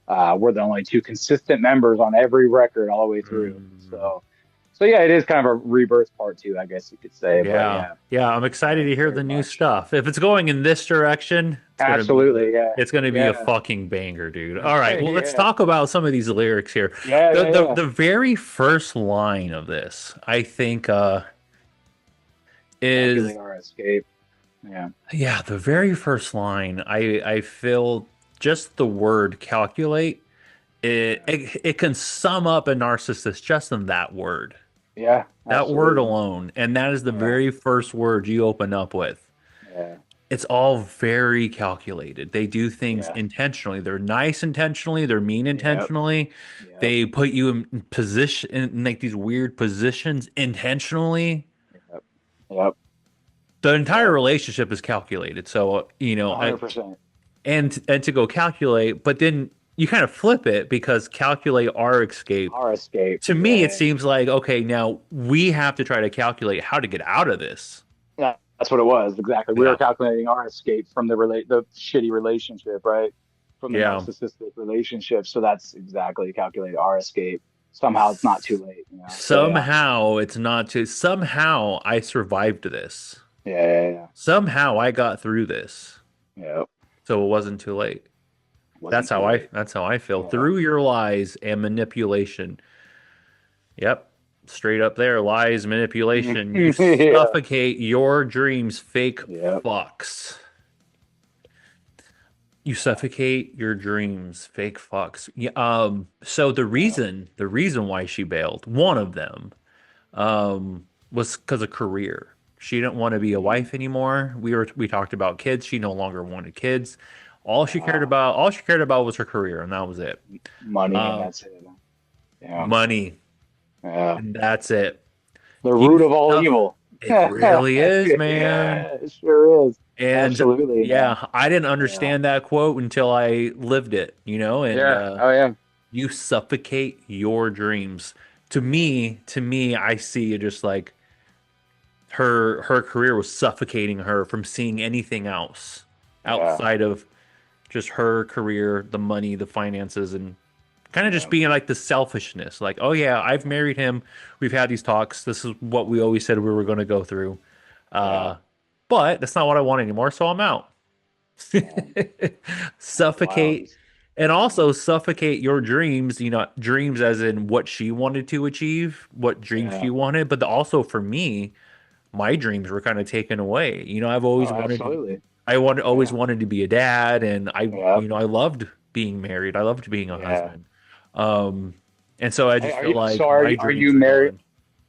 Speaker 1: We're the only two consistent members on every record all the way through.
Speaker 2: Mm.
Speaker 1: So yeah, it is kind of a rebirth part two, I guess you could say. But
Speaker 2: Yeah.
Speaker 1: yeah,
Speaker 2: Yeah, I'm excited
Speaker 1: very,
Speaker 2: to hear
Speaker 1: very
Speaker 2: the new
Speaker 1: much.
Speaker 2: stuff. If it's going in this direction,
Speaker 1: Absolutely. Yeah.
Speaker 2: it's gonna be a
Speaker 1: Yeah.
Speaker 2: fucking banger, dude. All right, well, let's
Speaker 1: Yeah.
Speaker 2: talk about some of these lyrics here.
Speaker 1: Yeah.
Speaker 2: The
Speaker 1: Yeah.
Speaker 2: the
Speaker 1: Yeah.
Speaker 2: the very first line of this, I think, is
Speaker 1: Calculate our escape. Yeah.
Speaker 2: yeah, the very first line. I feel just the word calculate.
Speaker 1: Yeah.
Speaker 2: It can sum up a narcissist just in that word.
Speaker 1: Yeah.
Speaker 2: That word
Speaker 1: Absolutely.
Speaker 2: alone, and that is the
Speaker 1: Yeah.
Speaker 2: very first word you open up with.
Speaker 1: Yeah.
Speaker 2: It's all very calculated. They do things
Speaker 1: Yeah.
Speaker 2: intentionally. They're nice intentionally, they're mean
Speaker 1: Yep.
Speaker 2: intentionally.
Speaker 1: Yep.
Speaker 2: They put you in position in like these weird positions intentionally.
Speaker 1: Yep. Yep.
Speaker 2: The entire
Speaker 1: Yep.
Speaker 2: relationship is calculated. So,
Speaker 1: 100%.
Speaker 2: and to go calculate, but then you kind of flip it because calculate our escape.
Speaker 1: Our escape.
Speaker 2: To me, it
Speaker 1: Yeah.
Speaker 2: seems like, okay, now we have to try to calculate how to get out of this.
Speaker 1: Yeah. That's what it was. Exactly. We were
Speaker 2: Yeah.
Speaker 1: calculating our escape from the shitty relationship, right? From the
Speaker 2: Yeah.
Speaker 1: narcissistic relationship. So that's exactly calculate our escape. Somehow it's not too late. So yeah.
Speaker 2: Somehow it's not to, somehow I survived this.
Speaker 1: Yeah.
Speaker 2: Somehow I got through this.
Speaker 1: Yeah.
Speaker 2: So it wasn't too late.
Speaker 1: wasn't great.
Speaker 2: that's how I feel.
Speaker 1: Yeah.
Speaker 2: Through your lies and manipulation. Yep. Straight up there, lies, manipulation. You
Speaker 1: Yeah.
Speaker 2: suffocate your dreams, fake
Speaker 1: Yep.
Speaker 2: fucks. You suffocate your dreams, fake fucks. Yeah, so
Speaker 1: Yeah.
Speaker 2: the reason why she bailed, one of them, was because of career. She didn't want to be a
Speaker 1: Mhm.
Speaker 2: wife anymore. We talked about kids. She no longer wanted kids.
Speaker 1: Yeah.
Speaker 2: All she cared about was her career, and that was it.
Speaker 1: Money and
Speaker 2: Uh,
Speaker 1: that's it. Yeah.
Speaker 2: money,
Speaker 1: Yeah.
Speaker 2: and that's it.
Speaker 1: The
Speaker 2: You
Speaker 1: root of all
Speaker 2: stuff.
Speaker 1: evil.
Speaker 2: It
Speaker 1: Yeah,
Speaker 2: really is, man.
Speaker 1: it sure is.
Speaker 2: And
Speaker 1: Absolutely, man.
Speaker 2: yeah, I didn't
Speaker 1: Yeah.
Speaker 2: understand that quote until I lived it, you know, and
Speaker 1: Yeah. Oh, yeah.
Speaker 2: you suffocate your dreams. To me, I see it just like her career was suffocating her from seeing anything else
Speaker 1: Yeah.
Speaker 2: outside of just her career, the money, the finances, and kind of just
Speaker 1: Yeah.
Speaker 2: being like the selfishness. Like, oh yeah, I've married him. We've had these talks. This is what we always said we were going to go through.
Speaker 1: Yeah.
Speaker 2: Uh, but that's not what I want anymore, so I'm out.
Speaker 1: Yeah. That's wild.
Speaker 2: Suffocate and also suffocate your dreams, you know, dreams as in what she wanted to achieve, what dreams she
Speaker 1: Yeah.
Speaker 2: wanted, but also for me, my dreams were kind of taken away. You know,
Speaker 1: Oh, absolutely.
Speaker 2: always
Speaker 1: Yeah.
Speaker 2: wanted to be a dad, and
Speaker 1: Yep.
Speaker 2: you know, I loved being married. I loved being a
Speaker 1: Yeah.
Speaker 2: husband. Um, and so I just
Speaker 1: Are
Speaker 2: feel
Speaker 1: you, so
Speaker 2: like my
Speaker 1: are
Speaker 2: dreams
Speaker 1: you
Speaker 2: are
Speaker 1: married?
Speaker 2: gone.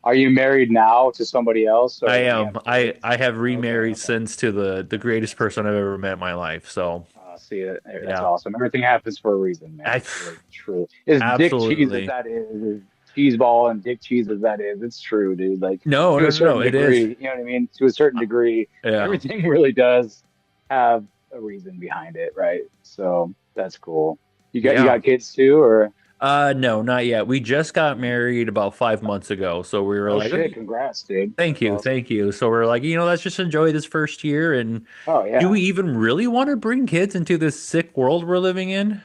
Speaker 1: Are you married now to somebody else,
Speaker 2: I
Speaker 1: or do you
Speaker 2: am.
Speaker 1: have kids?
Speaker 2: I have
Speaker 1: Okay.
Speaker 2: remarried
Speaker 1: Okay.
Speaker 2: since to the greatest person I've ever met in my life. So
Speaker 1: See it. That's
Speaker 2: yeah,
Speaker 1: awesome. Everything happens for a reason, man.
Speaker 2: I
Speaker 1: It's really true. As dick cheese as
Speaker 2: absolutely.
Speaker 1: that is, as cheese ball and dick cheese as that is, it's true, dude. Like
Speaker 2: No,
Speaker 1: to
Speaker 2: no,
Speaker 1: a
Speaker 2: no, no.
Speaker 1: certain
Speaker 2: It is.
Speaker 1: degree, you know what I mean? To a certain degree,
Speaker 2: Yeah.
Speaker 1: everything really does have a reason behind it, right? So that's cool. You
Speaker 2: Yeah.
Speaker 1: got kids too, or
Speaker 2: No, not yet. We just got married about 5 months ago. So we were
Speaker 1: oh
Speaker 2: like,
Speaker 1: shit,
Speaker 2: "Okay,
Speaker 1: congrats, dude.
Speaker 2: thank
Speaker 1: That's
Speaker 2: you,
Speaker 1: awesome.
Speaker 2: thank you." So we're like, you know, let's just enjoy this first year. And
Speaker 1: Oh
Speaker 2: do
Speaker 1: yeah,
Speaker 2: we even really want to bring kids into this sick world we're living in?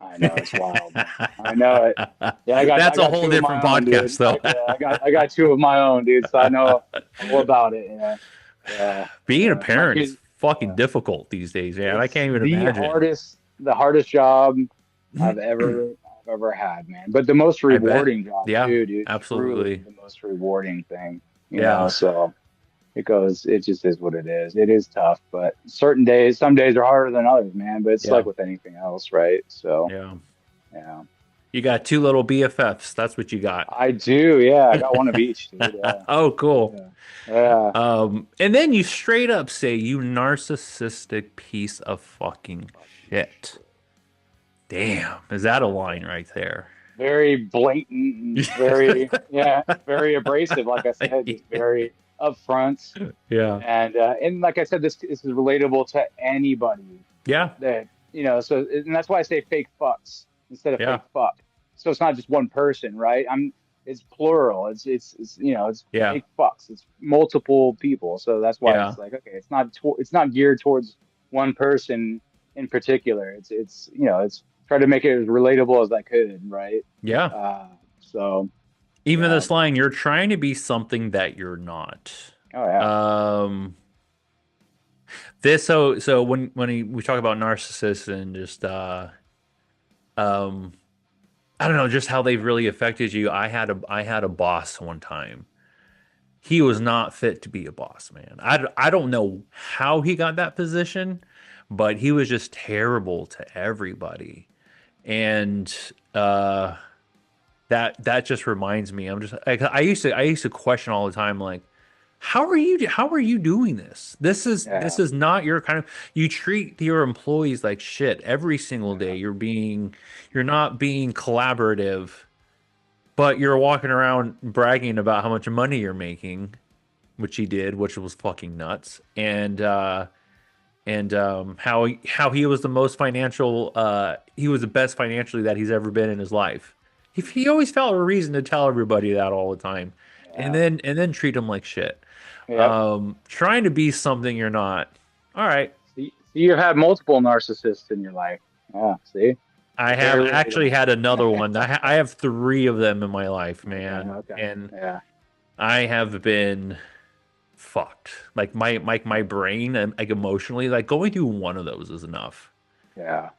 Speaker 1: I know it's wild. I know it. Yeah, I
Speaker 2: That's a
Speaker 1: got
Speaker 2: whole
Speaker 1: two of my
Speaker 2: different
Speaker 1: own,
Speaker 2: podcast,
Speaker 1: dude.
Speaker 2: though.
Speaker 1: I got two of my own, dude. So I know all about it. Yeah, yeah,
Speaker 2: Being a
Speaker 1: yeah. My
Speaker 2: parent is
Speaker 1: kids.
Speaker 2: fucking
Speaker 1: Yeah,
Speaker 2: difficult these days, man. I
Speaker 1: it's
Speaker 2: can't even imagine.
Speaker 1: the hardest job I've ever had, man. But the most
Speaker 2: I bet.
Speaker 1: rewarding job
Speaker 2: Yeah,
Speaker 1: too, dude. Truly
Speaker 2: absolutely.
Speaker 1: the most rewarding thing, you know.
Speaker 2: Yeah,
Speaker 1: So it just is what it is. It is tough, but certain days, some days are harder than others, man. But it's
Speaker 2: yeah,
Speaker 1: like with anything else, right? So
Speaker 2: yeah.
Speaker 1: yeah.
Speaker 2: You got two little BFFs. That's what you got.
Speaker 1: I do, yeah. I got one of each, dude. Yeah,
Speaker 2: Oh, cool.
Speaker 1: yeah, yeah.
Speaker 2: And then you straight up say, you narcissistic piece of fucking
Speaker 1: Fucking
Speaker 2: shit.
Speaker 1: shit.
Speaker 2: Damn, is that a line right there?
Speaker 1: Very blatant and very, yeah, very abrasive. Like I said, just very upfront.
Speaker 2: Yeah.
Speaker 1: And like I said, this is relatable to anybody
Speaker 2: Yeah.
Speaker 1: that So and that's why I say fake fucks instead of
Speaker 2: Yeah.
Speaker 1: fake fuck. So it's not just one person, right? It's plural. It's it's
Speaker 2: Yeah.
Speaker 1: fake fucks. It's multiple people. So that's why
Speaker 2: Yeah.
Speaker 1: it's like okay, it's not geared towards one person in particular. It's it's try to make it as relatable as I could, right?
Speaker 2: Yeah.
Speaker 1: Uh, so
Speaker 2: Even
Speaker 1: yeah.
Speaker 2: this line, you're trying to be something that you're not.
Speaker 1: Oh yeah.
Speaker 2: Um, we talk about narcissists and just um I don't know, just how they've really affected you. I had a boss one time. He was not fit to be a boss, man. I don't know how he got that position, but he was just terrible to everybody. And uh that just reminds me. I'm just like I used to question all the time like how are you doing this? This
Speaker 1: Yeah.
Speaker 2: is not your kind of you treat your employees like shit every single day.
Speaker 1: Yeah.
Speaker 2: You're not being collaborative, but you're walking around bragging about how much money you're making, which he did, which was fucking nuts. And how he was the most financial he was the best financially that he's ever been in his life. If he always felt a reason to tell everybody that all the time,
Speaker 1: Yeah.
Speaker 2: and then treat them like shit.
Speaker 1: Yep.
Speaker 2: Trying to be something you're not. All right.
Speaker 1: See, you've had multiple narcissists in your life. Yeah. See,
Speaker 2: I have
Speaker 1: very
Speaker 2: actually
Speaker 1: relatable.
Speaker 2: had another one. I have three of them in my life,
Speaker 1: Okay.
Speaker 2: man,
Speaker 1: Okay.
Speaker 2: and
Speaker 1: Yeah.
Speaker 2: I have been fucked. Like my brain and like emotionally, like going through one of those is enough.
Speaker 1: Yeah.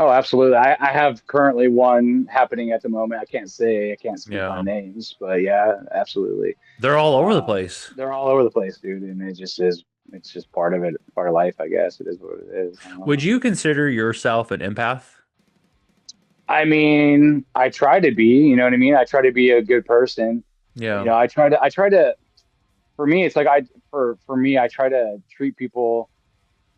Speaker 1: Oh, absolutely. I have currently one happening at the moment. I can't speak
Speaker 2: Yeah.
Speaker 1: on names, but yeah, absolutely.
Speaker 2: They're all over the place.
Speaker 1: They're all over the place, dude, and it just is. It's just part of it, part of life, I guess. It is what it is. I don't
Speaker 2: Would
Speaker 1: know.
Speaker 2: you consider yourself an empath?
Speaker 1: I mean, I try to be, you know what I mean? I try to be a good person. You
Speaker 2: Yeah.
Speaker 1: know, I try to, for me, it's like for me, I try to treat people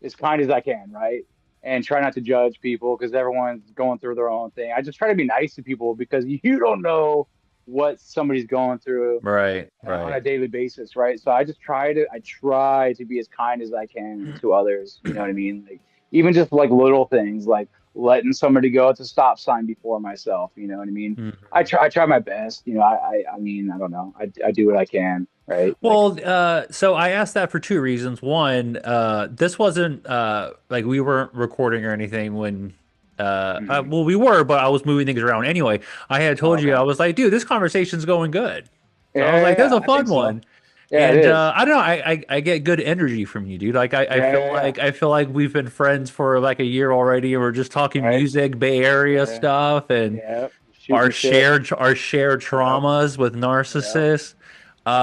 Speaker 1: as kind as I can, right? And try not to judge people because everyone's going through their own thing. I just try to be nice to people because you don't know what somebody's going through
Speaker 2: Right.
Speaker 1: on a
Speaker 2: Right.
Speaker 1: daily basis, right? So I try to be as kind as I can to others. You know what I mean? Like even just like little things, like letting somebody go at the stop sign before myself. You know what I mean?
Speaker 2: Mhm.
Speaker 1: I try my best. You know, I mean, I don't know. I do what I can, right? Like,
Speaker 2: Well, so I asked that for two reasons. One, this wasn't like we weren't recording or anything when
Speaker 1: mhm.
Speaker 2: well we were, but I was moving things around anyway. I had
Speaker 1: Oh,
Speaker 2: told you I
Speaker 1: okay,
Speaker 2: was like, dude, this conversation's going good. So I was
Speaker 1: yeah,
Speaker 2: like,
Speaker 1: yeah,
Speaker 2: "This is
Speaker 1: yeah.
Speaker 2: a
Speaker 1: I think
Speaker 2: fun
Speaker 1: so.
Speaker 2: one."
Speaker 1: Yeah, it
Speaker 2: And
Speaker 1: is.
Speaker 2: I don't know, I get good energy from you, dude. Like
Speaker 1: Yeah, yeah, yeah.
Speaker 2: I feel like we've been friends for like a year already, and we're just talking
Speaker 1: Right.
Speaker 2: music, Bay Area
Speaker 1: Yeah,
Speaker 2: stuff, and
Speaker 1: yeah. Shooting the shit.
Speaker 2: our shared
Speaker 1: Yep,
Speaker 2: traumas with
Speaker 1: yep,
Speaker 2: narcissists.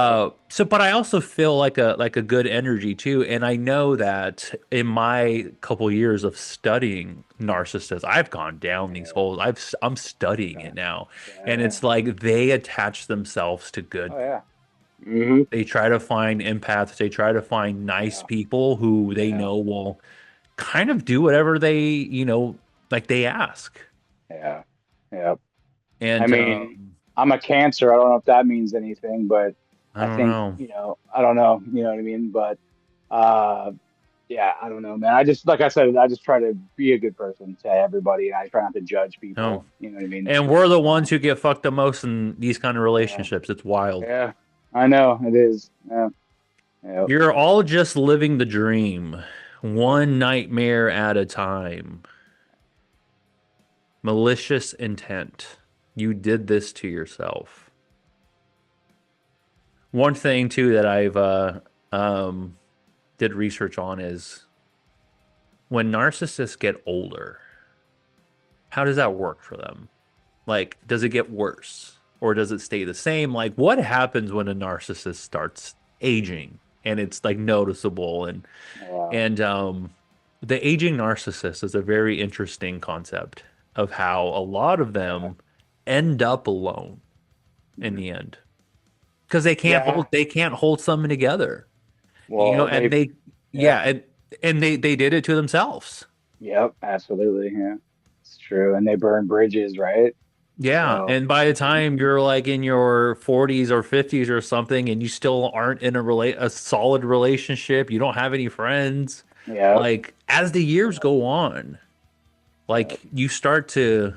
Speaker 1: yep.
Speaker 2: So but I also feel like a good energy too. And I know that in my couple years of studying narcissists, I've gone down these
Speaker 1: Yeah.
Speaker 2: holes. I'm studying
Speaker 1: Okay.
Speaker 2: it now.
Speaker 1: Yeah,
Speaker 2: And
Speaker 1: yeah.
Speaker 2: it's like they attach themselves to good
Speaker 1: Oh
Speaker 2: people.
Speaker 1: yeah. Hmm.
Speaker 2: They try to find empaths, they try to find nice
Speaker 1: Yeah,
Speaker 2: people who they
Speaker 1: yeah,
Speaker 2: know will kind of do whatever they, like they ask.
Speaker 1: yeah, yeah. I
Speaker 2: And
Speaker 1: mean, I'm a Cancer. I don't know if that means anything, but
Speaker 2: I
Speaker 1: I
Speaker 2: don't
Speaker 1: think,
Speaker 2: know.
Speaker 1: you know, I don't know, you know what I mean? But uh yeah, I don't know, man. I just like I said, I just try to be a good person to everybody and I try not to judge
Speaker 2: No.
Speaker 1: people, you know what I mean?
Speaker 2: And we're the ones
Speaker 1: Um,
Speaker 2: who get fucked the most in these kind of
Speaker 1: yeah,
Speaker 2: relationships. It's wild.
Speaker 1: yeah. I know it is. Yeah, yeah.
Speaker 2: You're all just living the dream, one nightmare at a time. Malicious intent. You did this to yourself. One thing too that I've um, did research on is when narcissists get older, how does that work for them? Like, does it get worse or does it stay the same? Like, what happens when a narcissist starts aging and it's like noticeable
Speaker 1: Yeah.
Speaker 2: and the aging narcissist is a very interesting concept of how a lot of
Speaker 1: Yeah.
Speaker 2: them end up alone in
Speaker 1: Mhm.
Speaker 2: the end because
Speaker 1: Yeah.
Speaker 2: they can't hold something together,
Speaker 1: Well,
Speaker 2: and
Speaker 1: they,
Speaker 2: they
Speaker 1: yeah.
Speaker 2: yeah and they did it to themselves.
Speaker 1: Yep, absolutely. Yeah, it's true. And they burn bridges, right?
Speaker 2: Yeah,
Speaker 1: So,
Speaker 2: and by the
Speaker 1: and
Speaker 2: time you're like in your 40s or 50s or something, and you still aren't in a solid relationship, you don't have any friends.
Speaker 1: yeah,
Speaker 2: Like as the years
Speaker 1: yeah,
Speaker 2: go on,
Speaker 1: yeah.
Speaker 2: like you start to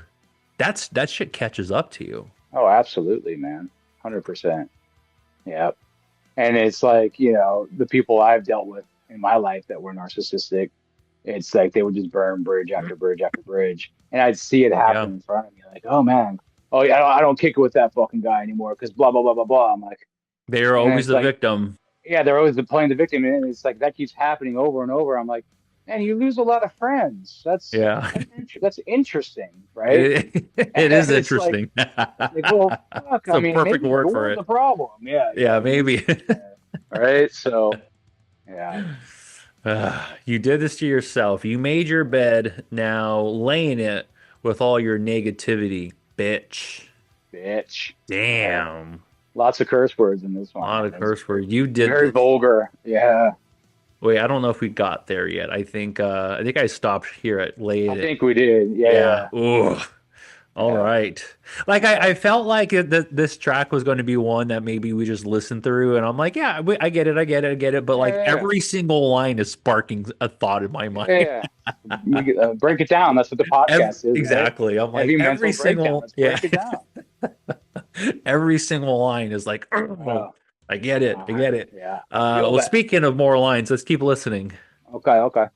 Speaker 2: that shit catches up to you.
Speaker 1: Oh, absolutely, man. 100%. Yeah. And it's like, you know, the people I've dealt with in my life that were narcissistic, it's like they would just burn bridge after bridge after bridge. And I'd see it happen
Speaker 2: Yeah,
Speaker 1: in front of me, like, oh man, oh yeah, I don't kick it with that fucking guy anymore because blah, blah, blah, blah, blah. I'm like,
Speaker 2: they are
Speaker 1: and
Speaker 2: always
Speaker 1: it's
Speaker 2: the
Speaker 1: like,
Speaker 2: victim.
Speaker 1: yeah, they're always playing the victim, and it's like that keeps happening over and over. I'm like, man, you lose a lot of friends.
Speaker 2: Yeah,
Speaker 1: That's interesting, right?
Speaker 2: it is
Speaker 1: And it's
Speaker 2: interesting.
Speaker 1: like, well, fuck.
Speaker 2: It's
Speaker 1: I
Speaker 2: a
Speaker 1: mean,
Speaker 2: perfect
Speaker 1: maybe
Speaker 2: word for
Speaker 1: you're the
Speaker 2: it.
Speaker 1: problem. Yeah,
Speaker 2: Yeah,
Speaker 1: yeah, maybe.
Speaker 2: maybe.
Speaker 1: All right, so yeah,
Speaker 2: You did this to yourself. You made your bed, now laying it with all your negativity, bitch.
Speaker 1: bitch. Yeah,
Speaker 2: Damn.
Speaker 1: lots of curse words in this
Speaker 2: A
Speaker 1: one,
Speaker 2: lot
Speaker 1: man.
Speaker 2: of
Speaker 1: It's
Speaker 2: curse words. You did
Speaker 1: very
Speaker 2: this.
Speaker 1: vulgar. Yeah,
Speaker 2: Wait, I don't know if we got there yet. I think I stopped here at
Speaker 1: I
Speaker 2: laying it.
Speaker 1: think we did.
Speaker 2: Yeah.
Speaker 1: Yeah,
Speaker 2: Ooh. All
Speaker 1: yeah,
Speaker 2: right. Like
Speaker 1: yeah,
Speaker 2: I felt like this track was going to be one that maybe we just listened through, and I'm like, yeah, I get it, I get it, I get it. But
Speaker 1: yeah,
Speaker 2: like
Speaker 1: yeah,
Speaker 2: every single line is sparking a thought in my
Speaker 1: yeah.
Speaker 2: mind.
Speaker 1: Yeah. Break it down. That's what the podcast is, right?
Speaker 2: Exactly. I'm like
Speaker 1: Heavy mental breakdown. Let's
Speaker 2: yeah,
Speaker 1: break it down.
Speaker 2: every single line is like, oh,
Speaker 1: Oh,
Speaker 2: I get it, I
Speaker 1: uh,
Speaker 2: get it.
Speaker 1: yeah, I feel
Speaker 2: Well,
Speaker 1: that.
Speaker 2: speaking of more lines, let's keep listening.
Speaker 1: Okay, okay.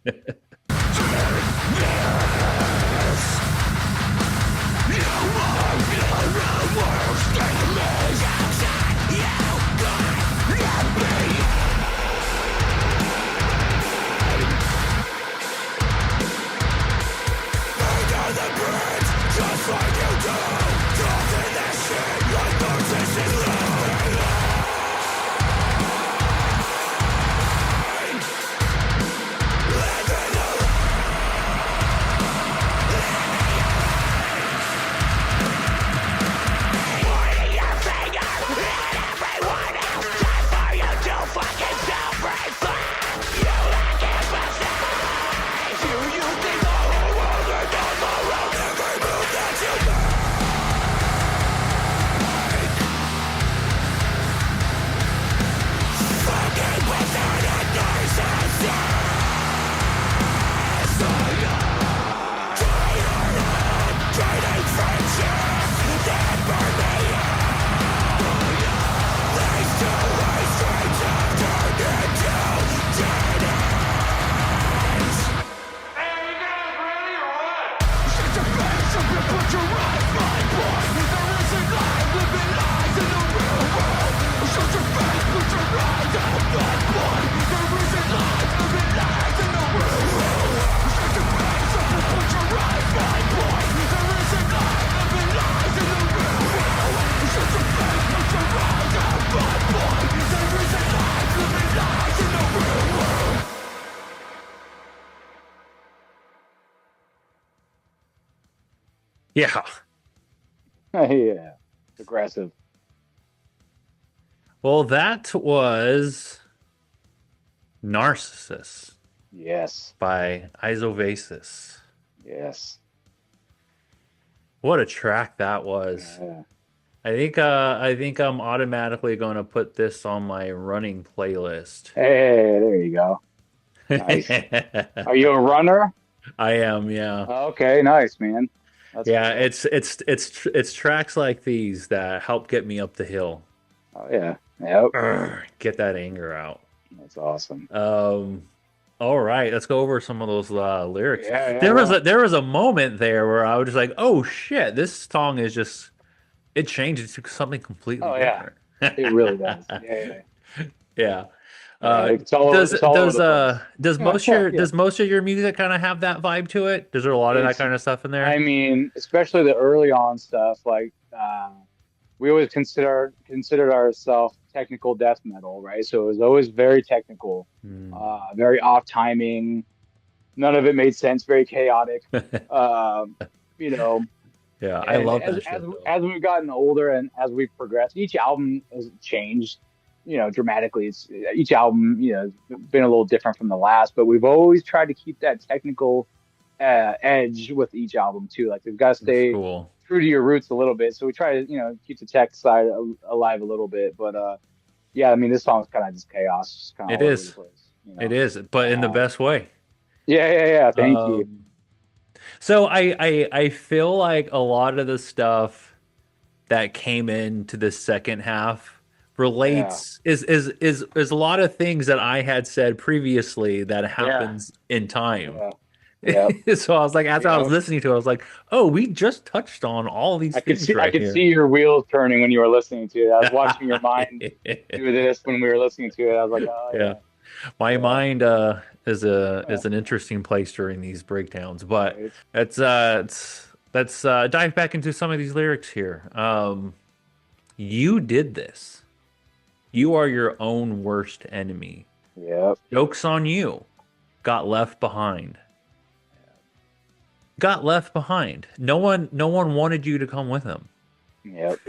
Speaker 2: Yeah.
Speaker 1: Yeah. Aggressive.
Speaker 2: Well, that was Narcissist
Speaker 1: Yes.
Speaker 2: by Izeovasis.
Speaker 1: Yes.
Speaker 2: What a track that was.
Speaker 1: Yeah.
Speaker 2: I think I'm automatically going to put this on my running playlist.
Speaker 1: Hey, there you go. Nice. Are you a runner?
Speaker 2: I am, yeah.
Speaker 1: Okay, nice, man. That's
Speaker 2: Yeah,
Speaker 1: cool.
Speaker 2: it's tracks like these that help get me up the hill.
Speaker 1: Oh yeah. Yep.
Speaker 2: Get that anger out.
Speaker 1: That's awesome.
Speaker 2: Um, all right, let's go over some of those lyrics.
Speaker 1: Yeah, yeah, yeah.
Speaker 2: There was a moment there where I was just like, "Oh shit, this song is just it changed to something completely
Speaker 1: Oh yeah.
Speaker 2: different."
Speaker 1: It really does. Yeah, yeah.
Speaker 2: Yeah.
Speaker 1: Yeah, it's all over the place. Yeah.
Speaker 2: Does most of your music kind of have that vibe to it? Does there a lot of that
Speaker 1: It's
Speaker 2: kind of stuff in
Speaker 1: I
Speaker 2: there?
Speaker 1: mean, especially the early on stuff, like we always considered ourselves technical death metal, right? So it was always very technical,
Speaker 2: Hmm.
Speaker 1: very off timing. None of it made sense, very chaotic. Um, you know,
Speaker 2: Yeah, I
Speaker 1: and
Speaker 2: love that shit though.
Speaker 1: as we've gotten older and as we've progressed, each album has changed, dramatically. It's each album, has been a little different from the last, but we've always tried to keep that technical edge with each album too. Like they've got to
Speaker 2: That's
Speaker 1: stay
Speaker 2: cool.
Speaker 1: true to your roots a little bit. So we try to, keep the tech side alive a little bit. But yeah, I mean, this song's kind of just chaos, just kind of
Speaker 2: It
Speaker 1: all over the
Speaker 2: is.
Speaker 1: place.
Speaker 2: It is, but in the
Speaker 1: Um,
Speaker 2: best way.
Speaker 1: yeah, yeah, yeah. Thank you.
Speaker 2: Um, so I feel like a lot of the stuff that came into the second half
Speaker 1: Yeah,
Speaker 2: relates is a lot of things that I had said previously that
Speaker 1: yeah,
Speaker 2: happens in time.
Speaker 1: yeah, yeah,
Speaker 2: So I was like, as I was
Speaker 1: yeah.
Speaker 2: listening to it, I was like, oh, we just touched on all these things
Speaker 1: I
Speaker 2: right
Speaker 1: could see
Speaker 2: here.
Speaker 1: your wheels turning when you were listening to it. I was watching your mind do this when we were listening to it. I was like, oh
Speaker 2: Yeah. My
Speaker 1: yeah,
Speaker 2: mind
Speaker 1: yeah,
Speaker 2: is an interesting place during these breakdowns, but
Speaker 1: right.
Speaker 2: let's dive back into some of these lyrics here. You did this. You are your own worst enemy.
Speaker 1: Yep,
Speaker 2: Joke's on you. Got left behind. Got left behind. No one wanted you to come with them.
Speaker 1: yep.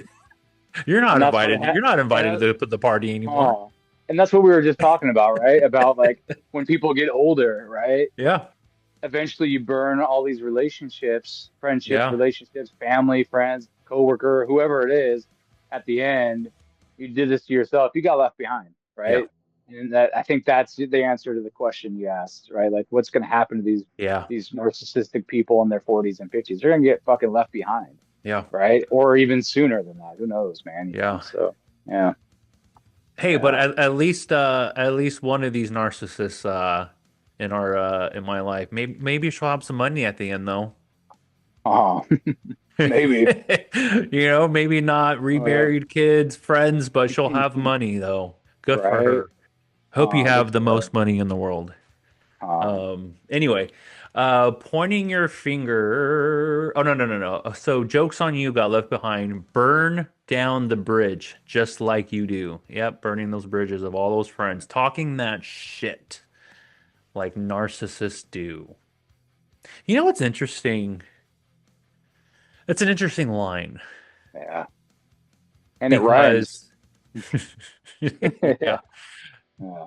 Speaker 2: You're not
Speaker 1: And that's what
Speaker 2: invited. You're not
Speaker 1: and
Speaker 2: invited to the party anymore.
Speaker 1: oh, and that's what we were just talking about, right? About like when people get older, right?
Speaker 2: Yeah.
Speaker 1: Eventually you burn all these relationships, friendships,
Speaker 2: Yeah.
Speaker 1: relationships, family, friends, coworker, whoever it is, at the end, you did this to yourself, you got left behind,
Speaker 2: Yeah.
Speaker 1: right? And that I think that's the answer to the question you asked, right? Like what's gonna happen to
Speaker 2: Yeah.
Speaker 1: these narcissistic people in their 40s and 50s? They're gonna get fucking left behind,
Speaker 2: Yeah.
Speaker 1: right? Or even sooner than that. Who knows, man?
Speaker 2: Yeah.
Speaker 1: So yeah,
Speaker 2: Hey, but
Speaker 1: yeah.
Speaker 2: at least one of these narcissists in our in my life. Maybe she'll have some money at the end though.
Speaker 1: Oh, maybe.
Speaker 2: You know, maybe not
Speaker 1: Uh,
Speaker 2: remarried kids, friends, but she'll have money though. Good for
Speaker 1: right?
Speaker 2: her. Hope you
Speaker 1: Good
Speaker 2: have the
Speaker 1: for her.
Speaker 2: most money in the world.
Speaker 1: Um,
Speaker 2: Anyway, pointing your finger. Oh, no. So joke's on you got left behind. Burn down the bridge just like you do. Yep, burning those bridges of all those friends. Talking that shit like narcissists do. You know what's interesting? It's an interesting line
Speaker 1: yeah, and it rhymes.
Speaker 2: because
Speaker 1: Yeah,
Speaker 2: yeah.
Speaker 1: yeah,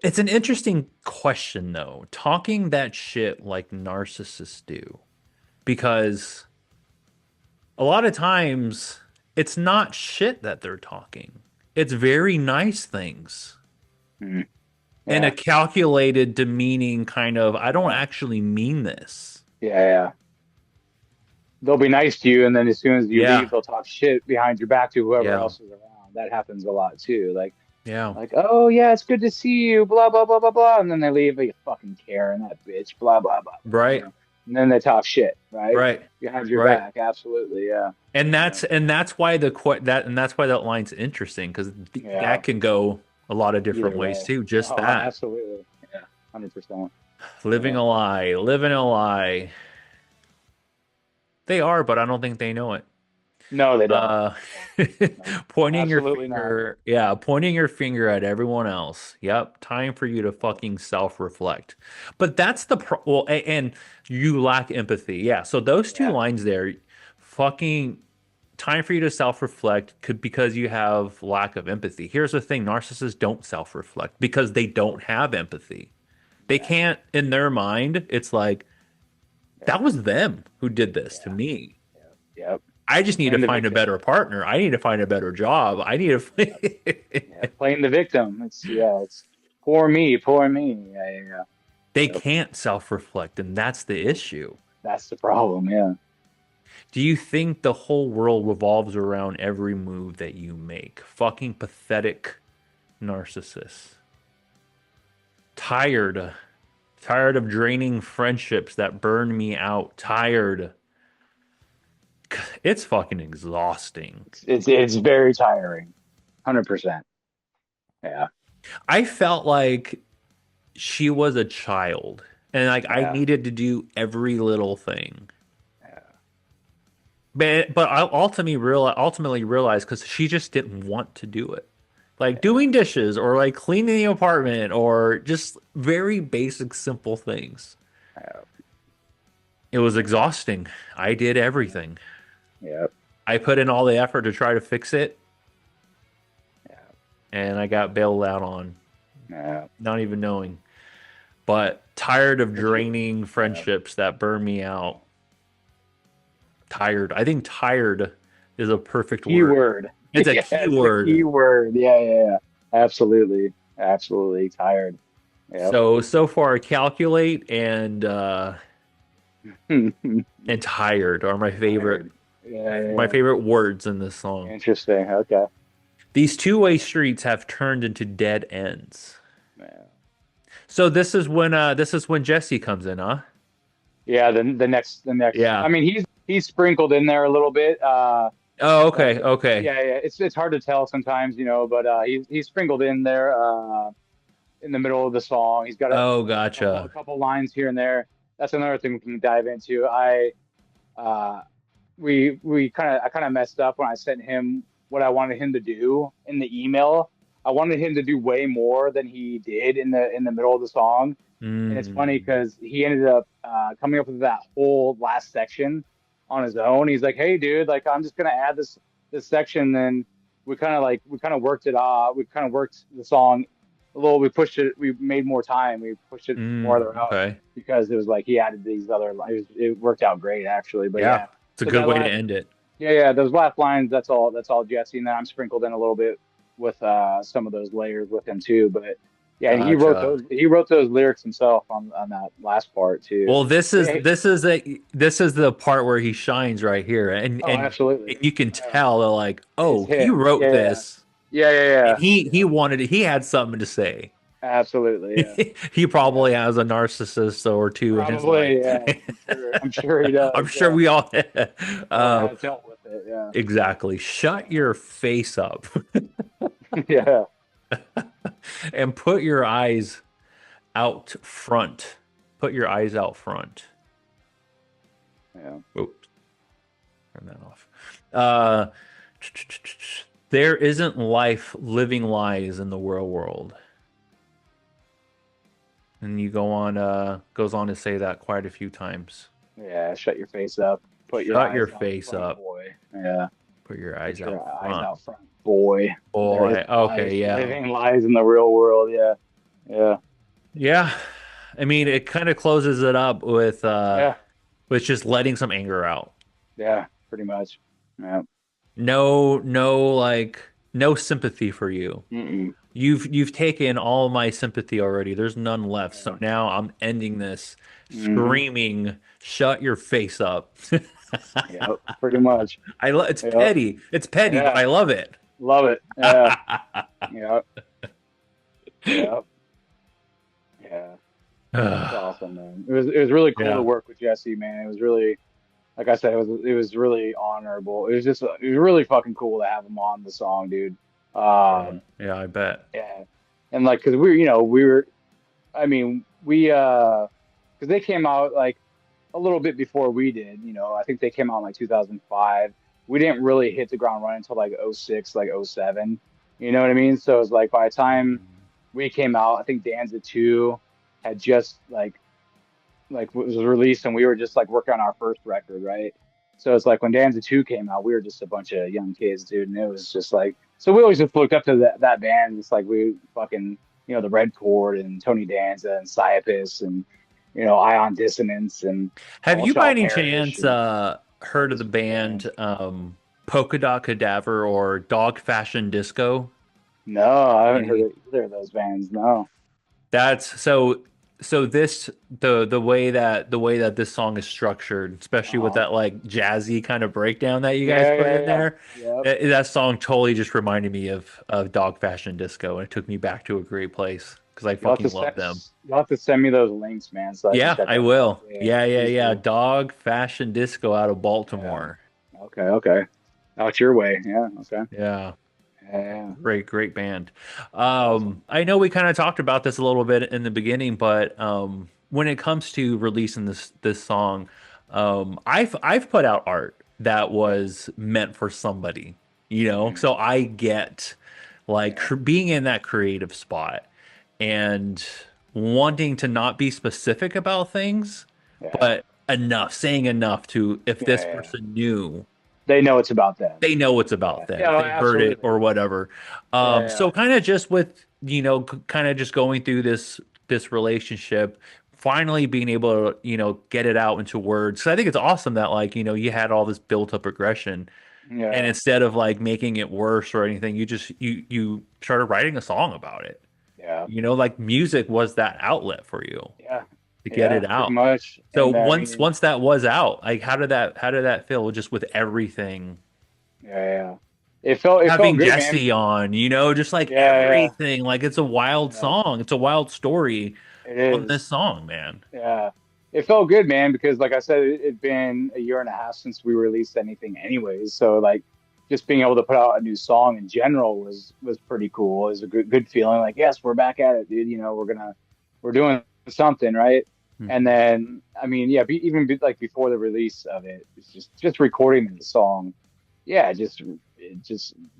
Speaker 2: It's an interesting question though. Talking that shit like narcissists do. Because a lot of times it's not shit that they're talking. It's very nice things
Speaker 1: mm,
Speaker 2: in a
Speaker 1: yeah,
Speaker 2: calculated, demeaning kind of, I don't actually mean this.
Speaker 1: yeah, yeah. They'll be nice to you, and then as soon as you leave,
Speaker 2: Yeah.
Speaker 1: they'll talk shit behind your back to whoever
Speaker 2: Yeah.
Speaker 1: else is around. That happens a lot too.
Speaker 2: Yeah.
Speaker 1: Oh yeah, it's good to see you, blah blah blah blah blah, and then they leave. You fucking Karen, that bitch, blah blah blah blah.
Speaker 2: Right.
Speaker 1: And then they talk shit, right?
Speaker 2: Right.
Speaker 1: Behind your
Speaker 2: Right.
Speaker 1: back, absolutely, yeah, yeah,
Speaker 2: And that's why that's why that line's interesting because
Speaker 1: yeah.
Speaker 2: that can go a lot of different
Speaker 1: Either
Speaker 2: ways
Speaker 1: way,
Speaker 2: too. Just
Speaker 1: oh,
Speaker 2: that.
Speaker 1: absolutely, yeah, 100%.
Speaker 2: Living
Speaker 1: Yeah.
Speaker 2: a lie, living a lie. They are, but I don't think they know it.
Speaker 1: No, they don't.
Speaker 2: Uh,
Speaker 1: Nope.
Speaker 2: pointing your
Speaker 1: Absolutely not.
Speaker 2: finger, yeah, pointing your finger at everyone else. Yep, time for you to
Speaker 1: Yep.
Speaker 2: fucking self-reflect. But that's the pro well, and you lack empathy. Yeah, so those two
Speaker 1: Yeah.
Speaker 2: lines there, fucking time for you to self-reflect could because you have lack of empathy. Here's the thing, narcissists don't self-reflect because they don't
Speaker 1: Nope.
Speaker 2: have empathy. They
Speaker 1: Exactly.
Speaker 2: can't, in their mind, it's like
Speaker 1: Yeah.
Speaker 2: that was them who did this to
Speaker 1: Yeah.
Speaker 2: me.
Speaker 1: Yep. Yep.
Speaker 2: I just need to
Speaker 1: Playing the
Speaker 2: find a
Speaker 1: victim.
Speaker 2: better partner. I need to find a better job. I need
Speaker 1: Yep.
Speaker 2: to.
Speaker 1: Yeah. Playing the victim. It's yeah. It's poor me. Poor me. Yeah. Yeah. Yeah.
Speaker 2: They
Speaker 1: Yep.
Speaker 2: can't self-reflect, and that's the issue.
Speaker 1: That's the problem. Yeah.
Speaker 2: Do you think the whole world revolves around every move that you make? Fucking pathetic narcissist. Tired. Tired of draining friendships that burn me out. Tired. It's fucking exhausting.
Speaker 1: It's very tiring. 100%. Yeah.
Speaker 2: I felt like she was a child and like I
Speaker 1: Yeah.
Speaker 2: needed to do every little thing.
Speaker 1: Yeah.
Speaker 2: But I ultimately realized because she just didn't want to do it. Like
Speaker 1: Yeah.
Speaker 2: doing dishes or like cleaning the apartment or just very basic, simple things.
Speaker 1: Yeah.
Speaker 2: It was exhausting. I did everything.
Speaker 1: Yeah.
Speaker 2: I put in all the effort to try to fix it,
Speaker 1: Yeah.
Speaker 2: and I got bailed out on,
Speaker 1: Yeah.
Speaker 2: not even knowing. But tired of
Speaker 1: It's really,
Speaker 2: draining
Speaker 1: yeah.
Speaker 2: friendships that burn me out. Tired. I think tired is a perfect word.
Speaker 1: Keyword.
Speaker 2: It's a
Speaker 1: Yeah,
Speaker 2: key
Speaker 1: it's the
Speaker 2: word.
Speaker 1: key word. Yeah, yeah, yeah. Absolutely. Absolutely tired. Yep.
Speaker 2: So far, calculate and tired are
Speaker 1: Tired. Yeah,
Speaker 2: my
Speaker 1: yeah.
Speaker 2: favorite words in this song.
Speaker 1: Interesting. Okay.
Speaker 2: These two-way streets have turned into dead ends.
Speaker 1: Yeah.
Speaker 2: So this is when Jesse comes in, huh?
Speaker 1: Yeah, the next I
Speaker 2: Yeah.
Speaker 1: mean he's sprinkled in there a little bit.
Speaker 2: Oh,
Speaker 1: Like
Speaker 2: okay, okay.
Speaker 1: yeah, yeah. It's hard to tell sometimes, but he's sprinkled in there in the middle of the song. He's got
Speaker 2: Oh,
Speaker 1: a
Speaker 2: gotcha.
Speaker 1: couple lines here and there. That's another thing we can dive into. Uh we I kind of messed up when I sent him what I wanted him to do in the email. I wanted him to do way more than he did in the middle of the song. And it's funny
Speaker 2: Mm.
Speaker 1: because he ended up coming up with that whole last section on his own. He's like, "Hey, dude, like I'm just gonna add this section." Then we kind of worked it off. We kind of worked the song a little. We pushed it. We made more time. We pushed it farther out
Speaker 2: Okay.
Speaker 1: because it was like he added these other. It worked out great actually. But
Speaker 2: Yeah.
Speaker 1: yeah,
Speaker 2: It's a
Speaker 1: so
Speaker 2: good
Speaker 1: that
Speaker 2: way to
Speaker 1: last
Speaker 2: end it.
Speaker 1: yeah, yeah, those last lines, that's all. That's all Jesse. And then I'm sprinkled in a little bit with some of those layers with him too. But yeah, and he wrote
Speaker 2: Gotcha.
Speaker 1: those. He wrote those lyrics himself on that last part too.
Speaker 2: Well,
Speaker 1: Yeah.
Speaker 2: this is the part where he shines right here,
Speaker 1: Oh, absolutely.
Speaker 2: and you can
Speaker 1: Yeah.
Speaker 2: tell that like,
Speaker 1: It's
Speaker 2: oh, he
Speaker 1: him.
Speaker 2: wrote
Speaker 1: Yeah, yeah,
Speaker 2: this,
Speaker 1: yeah, yeah,
Speaker 2: and
Speaker 1: yeah.
Speaker 2: he
Speaker 1: Yep.
Speaker 2: wanted it. He had something to say.
Speaker 1: Absolutely. Yeah.
Speaker 2: He
Speaker 1: Yeah.
Speaker 2: probably has a narcissist or two in his life.
Speaker 1: Probably. Yeah. I'm sure. I'm sure he
Speaker 2: I'm
Speaker 1: does.
Speaker 2: sure
Speaker 1: Yeah.
Speaker 2: we all
Speaker 1: Or
Speaker 2: uh,
Speaker 1: has dealt with it. Yeah.
Speaker 2: exactly. Shut your face up
Speaker 1: Yeah.
Speaker 2: and put your eyes out front. Put your eyes out front.
Speaker 1: Yeah.
Speaker 2: Oops, turn that off. Uh, there isn't life living lies in the real world. And you go on, goes on to say that quite a few times.
Speaker 1: Yeah. Shut your face up. Put your
Speaker 2: Shut your
Speaker 1: eyes out
Speaker 2: face
Speaker 1: front,
Speaker 2: up.
Speaker 1: boy. Yeah.
Speaker 2: Put your eyes
Speaker 1: Put
Speaker 2: out
Speaker 1: your eyes
Speaker 2: front.
Speaker 1: out front, boy. There is
Speaker 2: Boy,
Speaker 1: life,
Speaker 2: okay, yeah.
Speaker 1: living lies in the real world. Yeah, yeah,
Speaker 2: Yeah. I mean, it kind of closes it up
Speaker 1: yeah,
Speaker 2: with just letting some anger out.
Speaker 1: yeah. Pretty much. Yeah.
Speaker 2: No sympathy for you.
Speaker 1: Mm-mm.
Speaker 2: You've taken all my sympathy already. There's none left. So
Speaker 1: Yeah.
Speaker 2: now I'm ending this
Speaker 1: Mm-hmm.
Speaker 2: screaming, shut your face up.
Speaker 1: Yep. Pretty much.
Speaker 2: It's
Speaker 1: Yep.
Speaker 2: petty. It's petty, but
Speaker 1: Yeah.
Speaker 2: I love it.
Speaker 1: Love it. Yeah. Yep. Yep. Yeah. It's awesome, man. It was really cool to
Speaker 2: Yeah.
Speaker 1: work with Jesse, man. It was really, like I said, it was really honorable. It was really fucking cool to have him on the song, dude.
Speaker 2: Yeah.
Speaker 1: Um,
Speaker 2: Yeah, I bet.
Speaker 1: yeah. And like, cause we were, I mean, because they came out like a little bit before we did. I think they came out in like 2005. we didn't really hit the ground running until like '06, like '07. You know what I mean? So it was like by the time we came out, I think Danza 2 had just like was released, and we were just like working on our first record, right? So it's like when Danza 2 came out, we were just a bunch of young kids, dude, and it was just like so we always just looked up to that band. It's like we fucking the Red Chord and Tony Danza and Caiaphas and Ion Dissonance and
Speaker 2: Have
Speaker 1: All
Speaker 2: you by
Speaker 1: Shall
Speaker 2: any
Speaker 1: Perish
Speaker 2: chance
Speaker 1: and all
Speaker 2: heard of
Speaker 1: these
Speaker 2: the
Speaker 1: cool bands.
Speaker 2: band Polka Dot Cadaver or Dog Fashion Disco?
Speaker 1: No, I haven't heard
Speaker 2: Any?
Speaker 1: of either of those bands. No.
Speaker 2: That's so this the way that this song is structured, especially with
Speaker 1: Uh-huh.
Speaker 2: that like jazzy kind of breakdown that you guys
Speaker 1: Yeah,
Speaker 2: put
Speaker 1: yeah,
Speaker 2: in
Speaker 1: yeah.
Speaker 2: there,
Speaker 1: Yep.
Speaker 2: that song totally just reminded me of Dog Fashion Disco, and it took me back to a great place because I
Speaker 1: You'll have to
Speaker 2: fucking love
Speaker 1: send
Speaker 2: them.
Speaker 1: you'll have to send me those links, man, so I can
Speaker 2: Yeah,
Speaker 1: check
Speaker 2: I
Speaker 1: that out.
Speaker 2: will.
Speaker 1: Yeah,
Speaker 2: Yeah, yeah,
Speaker 1: please
Speaker 2: yeah.
Speaker 1: do.
Speaker 2: Dog Fashion Disco out of
Speaker 1: Yeah.
Speaker 2: Baltimore.
Speaker 1: Okay, okay. Out your way. Yeah, okay.
Speaker 2: Yeah.
Speaker 1: Yeah,
Speaker 2: Great, great band.
Speaker 1: that's awesome.
Speaker 2: I know we kind of talked about this a little bit in the beginning, but when it comes to releasing this song, I've put out art that
Speaker 1: Yeah.
Speaker 2: was meant for somebody,
Speaker 1: Hmm.
Speaker 2: so I get like
Speaker 1: Yeah.
Speaker 2: being in that creative spot and wanting to not be specific about things,
Speaker 1: Yeah.
Speaker 2: but enough, saying enough to if
Speaker 1: Yeah,
Speaker 2: this
Speaker 1: yeah.
Speaker 2: person knew
Speaker 1: They know it's about them.
Speaker 2: they know it's
Speaker 1: Yeah.
Speaker 2: about them
Speaker 1: Yeah,
Speaker 2: if
Speaker 1: oh,
Speaker 2: they heard it
Speaker 1: absolutely.
Speaker 2: or whatever.
Speaker 1: Yeah,
Speaker 2: So
Speaker 1: yeah.
Speaker 2: kind of just with kind of just going through this relationship, finally being able to get it out into words. So I think it's awesome that like you had all this built up aggression, and
Speaker 1: Yeah.
Speaker 2: instead of like making it worse or anything, you started writing a song about it.
Speaker 1: Yeah.
Speaker 2: Like music was that outlet for you
Speaker 1: Yeah.
Speaker 2: to get
Speaker 1: Yeah,
Speaker 2: it
Speaker 1: pretty
Speaker 2: out.
Speaker 1: much.
Speaker 2: So
Speaker 1: And I
Speaker 2: once
Speaker 1: mean,
Speaker 2: once that was out, like how did that feel just with everything?
Speaker 1: yeah, yeah. It felt
Speaker 2: Having
Speaker 1: good, man.
Speaker 2: Jesse on, just like
Speaker 1: Yeah,
Speaker 2: everything. Like it's a wild
Speaker 1: yeah.
Speaker 2: song. It's a wild story
Speaker 1: It
Speaker 2: on this
Speaker 1: is.
Speaker 2: song, man.
Speaker 1: Yeah. It felt good, man, because like I said, it'd been a year and a half since we released anything anyways. So like just being able to put out a new song in general was pretty cool. It was a good feeling. Like, yes, we're back at it, dude. We're doing something, right? And
Speaker 2: Mhm.
Speaker 1: then I mean, yeah, like before the release of it, it's just recording the song. Yeah, it just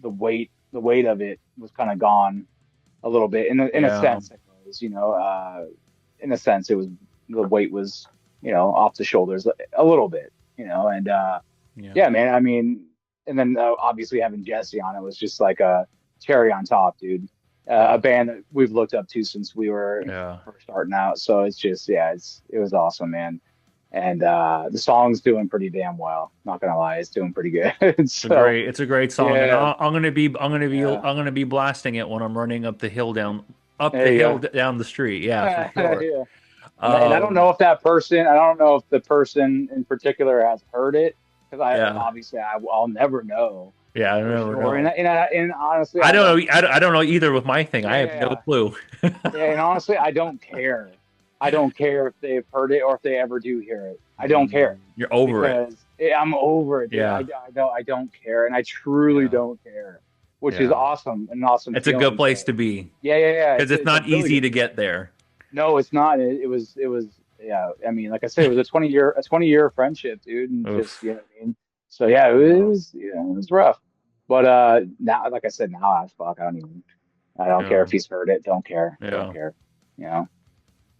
Speaker 1: the weight of it was kind of gone a little bit in a
Speaker 2: Yeah,
Speaker 1: sense, anyways, in a sense, it was the weight was, off the shoulders a little bit, and
Speaker 2: yeah,
Speaker 1: yeah, man. I mean, and then obviously having Jesse on it was just like a cherry on top, dude. A
Speaker 2: yeah,
Speaker 1: band that we've looked up to since we were
Speaker 2: yeah.
Speaker 1: first starting out. So it's just, yeah, it was awesome, man. And the song's doing pretty damn well. Not gonna lie, it's doing pretty good. So
Speaker 2: It's a great song, and
Speaker 1: yeah,
Speaker 2: I'm
Speaker 1: yeah,
Speaker 2: gonna be blasting it when I'm running up
Speaker 1: there
Speaker 2: the
Speaker 1: you
Speaker 2: hill
Speaker 1: go.
Speaker 2: down the street. Yeah, for sure.
Speaker 1: Yeah. And I don't
Speaker 2: Um,
Speaker 1: know if I don't know if the person in particular has heard it because
Speaker 2: yeah,
Speaker 1: I'll never know
Speaker 2: yeah. I
Speaker 1: for
Speaker 2: never
Speaker 1: sure. And
Speaker 2: know.
Speaker 1: and honestly,
Speaker 2: I
Speaker 1: I
Speaker 2: don't
Speaker 1: don't
Speaker 2: know. I don't know either with my thing. I have no
Speaker 1: yeah
Speaker 2: clue.
Speaker 1: yeah. And honestly, I don't care. I don't care if they've heard it or if they ever do hear it. I don't care
Speaker 2: You're over it.
Speaker 1: because I'm over it, dude.
Speaker 2: Yeah,
Speaker 1: I don't care, and I truly
Speaker 2: yeah,
Speaker 1: don't care, which is
Speaker 2: yeah.
Speaker 1: awesome, an awesome
Speaker 2: It's a good
Speaker 1: feeling.
Speaker 2: place
Speaker 1: So
Speaker 2: to be
Speaker 1: yeah, yeah, yeah.
Speaker 2: because it's
Speaker 1: It's a
Speaker 2: not
Speaker 1: really
Speaker 2: easy
Speaker 1: good
Speaker 2: to
Speaker 1: feeling.
Speaker 2: get there.
Speaker 1: No, it's not. It was, yeah. I mean, like I said, it was a 20-year friendship, dude, and just,
Speaker 2: Oof.
Speaker 1: what I mean? So yeah, it
Speaker 2: Yeah.
Speaker 1: was, it was rough. But now, like I said, now I don't care if
Speaker 2: Yeah.
Speaker 1: he's heard it. Don't
Speaker 2: Yeah.
Speaker 1: care. You know,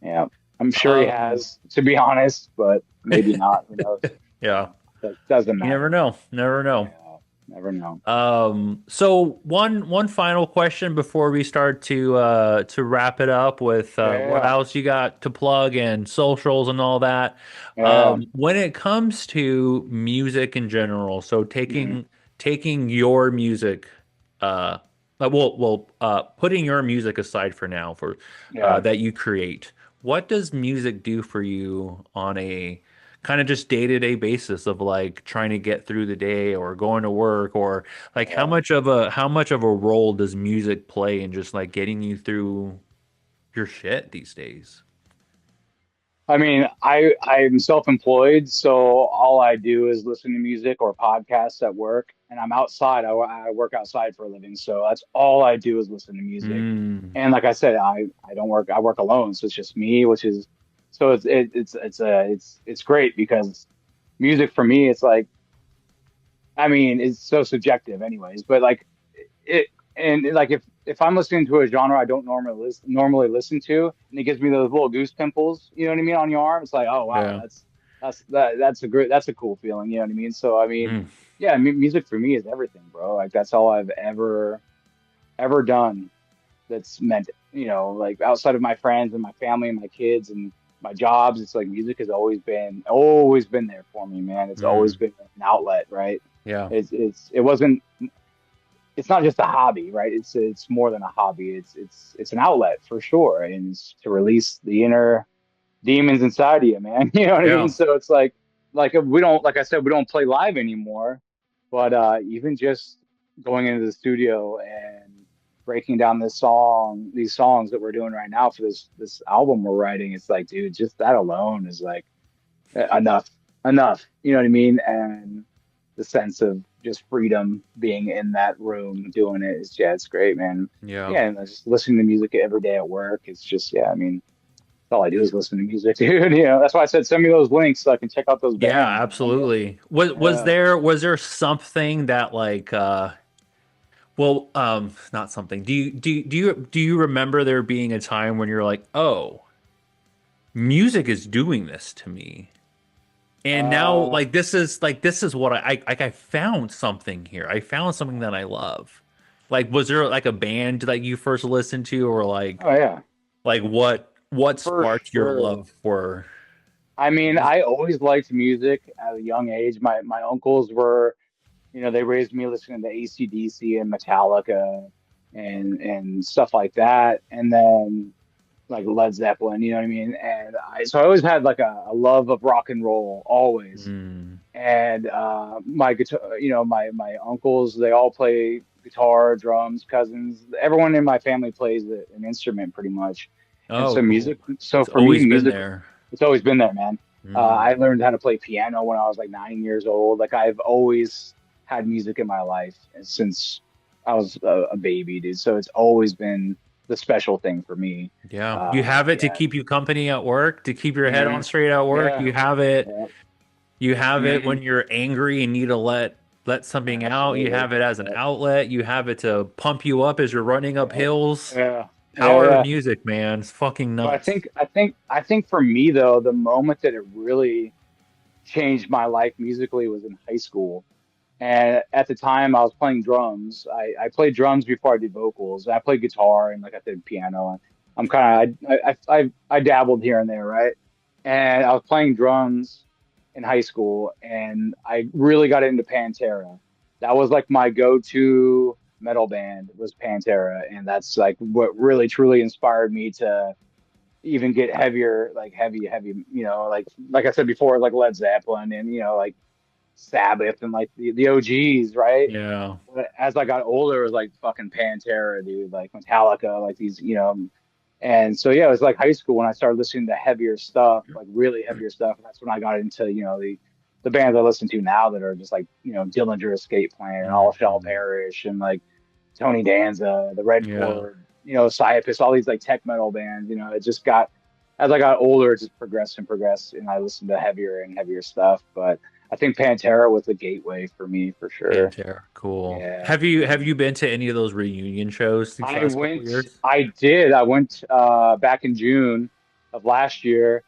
Speaker 1: yeah. I'm sure he
Speaker 2: Um,
Speaker 1: has, to be honest, but maybe not. Who knows?
Speaker 2: yeah.
Speaker 1: That doesn't
Speaker 2: You never
Speaker 1: matter.
Speaker 2: know. Never know.
Speaker 1: Yeah, never know.
Speaker 2: So one final question before we start to wrap it up with what
Speaker 1: Yeah,
Speaker 2: else you got to plug and socials and all that.
Speaker 1: yeah,
Speaker 2: When it comes to music in general, so
Speaker 1: mhm,
Speaker 2: taking your music, uh, putting your music aside for now for
Speaker 1: yeah.
Speaker 2: that you create, what does music do for you on a kind of just day-to-day basis of like trying to get through the day or going to work or like
Speaker 1: Yeah.
Speaker 2: how much of a role does music play in just like getting you through your shit these days?
Speaker 1: I mean, I'm self-employed, so all I do is listen to music or podcasts at work, and I'm outside. I work outside for a living, so that's all I do is listen to music.
Speaker 2: Mm,
Speaker 1: And like I said, I don't work. I work alone, so it's just me, which is so it's great because music for me, it's like I mean, it's so subjective anyways, but like it, and like if I'm listening to a genre I don't normally listen to, and it gives me those little goose pimples, you know what I mean, on your arm, it's like, oh wow,
Speaker 2: Yeah.
Speaker 1: that's a cool feeling, you know what I mean? So I mean,
Speaker 2: Mm.
Speaker 1: yeah, music for me is everything, bro. Like that's all I've ever done that's meant, like outside of my friends and my family and my kids and my jobs, it's like music has always been there for me, man. It's always
Speaker 2: Mm.
Speaker 1: been an outlet, right?
Speaker 2: Yeah.
Speaker 1: It wasn't it's not just a hobby, right? It's more than a hobby. It's an outlet for sure, and it's to release the inner demons inside of you, man. You know what I mean?
Speaker 2: Yeah.
Speaker 1: So it's like we don't, like I said, we don't play live anymore, but even just going into the studio and breaking down these songs that we're doing right now for this album we're writing, it's like, dude, just that alone is like enough, enough. You know what I mean? And the sense of just freedom being in that room doing it is, yeah, it's great, man.
Speaker 2: Yeah.
Speaker 1: Yeah, and just listening to music every day at work, it's just, yeah, I mean, all I do is listen to music, dude. That's why I said send me those links so I can check out those
Speaker 2: Yeah,
Speaker 1: bands, man. Yeah.
Speaker 2: absolutely. Was there something that like not something. Do you remember there being a time when you're like, "Oh, music is doing this to me." And now
Speaker 1: Uh,
Speaker 2: this is what I found something here. I found something that I love. Like was there like a band that you first listened to or
Speaker 1: oh yeah,
Speaker 2: like what
Speaker 1: for
Speaker 2: sparked your
Speaker 1: sure.
Speaker 2: love for
Speaker 1: I mean,
Speaker 2: music?
Speaker 1: I always liked music at a young age. My uncles were, they raised me listening to AC/DC and Metallica and stuff like that. And then like Led Zeppelin, you know what I mean? And so I always had like a love of rock and roll, always.
Speaker 2: Mm.
Speaker 1: And my guitar, my uncles, they all play guitar, drums, cousins. Everyone in my family plays an instrument pretty much. And
Speaker 2: Oh,
Speaker 1: so
Speaker 2: cool.
Speaker 1: so
Speaker 2: It's
Speaker 1: for me,
Speaker 2: always been
Speaker 1: music,
Speaker 2: there.
Speaker 1: it's always been there, man.
Speaker 2: Mm.
Speaker 1: I learned how to play piano when I was like 9 years old. Like I've always had music in my life since I was a baby, dude. So it's always been the special thing for me.
Speaker 2: Yeah. You have it to
Speaker 1: Yeah.
Speaker 2: keep you company at work, to keep your head on
Speaker 1: Hmm.
Speaker 2: straight at work.
Speaker 1: Yeah.
Speaker 2: You have it.
Speaker 1: Yeah.
Speaker 2: You have it
Speaker 1: Hmm.
Speaker 2: when you're angry and need to let something out. You
Speaker 1: Absolutely.
Speaker 2: have it as an
Speaker 1: Yeah.
Speaker 2: outlet. You have it to pump you up as you're running up
Speaker 1: Yeah.
Speaker 2: hills.
Speaker 1: Yeah. Yeah.
Speaker 2: Power of
Speaker 1: Yeah.
Speaker 2: music, man. It's fucking
Speaker 1: But
Speaker 2: nuts.
Speaker 1: I think for me though, the moment that it really changed my life musically was in high school. And at the time, I was playing drums. I played drums before I did vocals. I played guitar and like I did piano. I'm kind of I dabbled here and there, right? And I was playing drums in high school, and I really got into Pantera. That was like my go-to metal band was Pantera, and that's like what really truly inspired me to even get heavier, like heavy, like I said before, like Led Zeppelin and like Sabbath and like the OGs, right?
Speaker 2: Yeah.
Speaker 1: But as I got older, it was like fucking Pantera, dude, like Metallica, like these, and so yeah, it was like high school when I started listening to heavier stuff, like really heavier stuff. And that's when I got into, the bands I listen to now that are just like, Dillinger Escape Plan and All Shall
Speaker 2: Mhm.
Speaker 1: Perish and like Tony Danza, the Red
Speaker 2: Yeah.
Speaker 1: Chord, Psyopus, all these like tech metal bands, it just got as I got older, it just progressed and progressed, and I listened to heavier and heavier stuff. But I think Pantera was the gateway for me for sure.
Speaker 2: Pantera. Cool.
Speaker 1: Yeah.
Speaker 2: Have you been to any of those reunion shows these last couple years?
Speaker 1: I went back in June of last year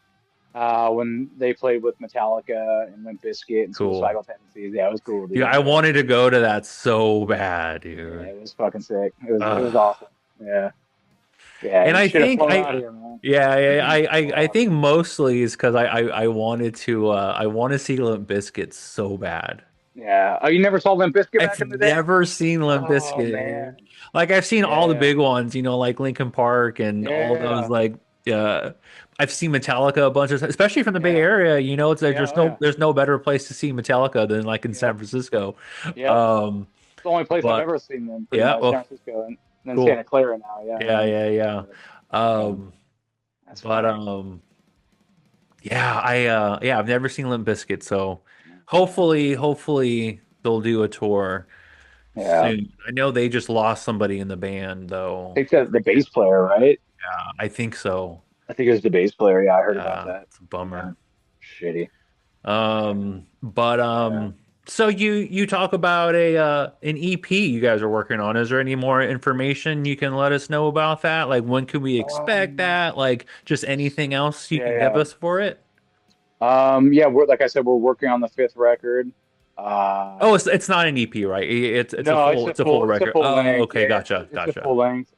Speaker 1: when they played with Metallica and Limp Bizkit and
Speaker 2: Cool.
Speaker 1: Suicidal Tendencies. Yeah, it was cool,
Speaker 2: Dude,
Speaker 1: dude.
Speaker 2: I
Speaker 1: Yeah,
Speaker 2: wanted to go to that so bad,
Speaker 1: yeah,
Speaker 2: dude.
Speaker 1: it was fucking sick. It was
Speaker 2: Ugh.
Speaker 1: awesome. Yeah, yeah.
Speaker 2: And
Speaker 1: You
Speaker 2: I
Speaker 1: should have
Speaker 2: think
Speaker 1: flown out
Speaker 2: I
Speaker 1: here, man.
Speaker 2: yeah, I
Speaker 1: Flown out
Speaker 2: think
Speaker 1: here.
Speaker 2: mostly is because I wanted to I want to see Limp Bizkit so bad.
Speaker 1: Yeah. Oh, you never saw Limp Bizkit
Speaker 2: I've
Speaker 1: back in the day?
Speaker 2: never seen Limp
Speaker 1: Oh
Speaker 2: Bizkit.
Speaker 1: man.
Speaker 2: Like I've seen all the
Speaker 1: Yeah.
Speaker 2: big ones, like Linkin Park and all those
Speaker 1: Yeah.
Speaker 2: like I've seen Metallica a bunch of especially from the Bay
Speaker 1: Yeah.
Speaker 2: Area, it's like
Speaker 1: Yeah.
Speaker 2: there's
Speaker 1: Oh
Speaker 2: no
Speaker 1: yeah.
Speaker 2: there's no better place to see Metallica than like in San
Speaker 1: Yep.
Speaker 2: Francisco.
Speaker 1: Yep.
Speaker 2: Um
Speaker 1: It's the only place I've
Speaker 2: but
Speaker 1: ever seen them, pretty
Speaker 2: yeah,
Speaker 1: much.
Speaker 2: well
Speaker 1: San Francisco and then Santa
Speaker 2: cool.
Speaker 1: Clara now. Yeah,
Speaker 2: Yeah,
Speaker 1: man.
Speaker 2: yeah, yeah.
Speaker 1: Yeah,
Speaker 2: Um
Speaker 1: that's
Speaker 2: but
Speaker 1: fire.
Speaker 2: yeah, I've never seen Limp Bizkit, so
Speaker 1: Yeah.
Speaker 2: hopefully they'll do a tour
Speaker 1: Yeah.
Speaker 2: soon. I know they just lost somebody in the band
Speaker 1: I
Speaker 2: though.
Speaker 1: think that the bass player, right?
Speaker 2: I think so.
Speaker 1: I think it was the bass player. Yeah, I heard about
Speaker 2: Yeah,
Speaker 1: that.
Speaker 2: it's a
Speaker 1: Yeah.
Speaker 2: bummer.
Speaker 1: Shitty.
Speaker 2: But
Speaker 1: Yeah.
Speaker 2: So you talk about a an EP you guys are working on. Is there any more information you can let us know about that? Like when can we expect
Speaker 1: Um,
Speaker 2: that? Like just anything else you can give
Speaker 1: yeah,
Speaker 2: us for it?
Speaker 1: yeah. We're like I said, we're working on the fifth record. Uh,
Speaker 2: Oh, it's not an EP, right?
Speaker 1: no,
Speaker 2: It's a full
Speaker 1: it's a
Speaker 2: record.
Speaker 1: full
Speaker 2: Oh,
Speaker 1: length.
Speaker 2: okay,
Speaker 1: Yeah,
Speaker 2: gotcha,
Speaker 1: it's a
Speaker 2: gotcha.
Speaker 1: full length.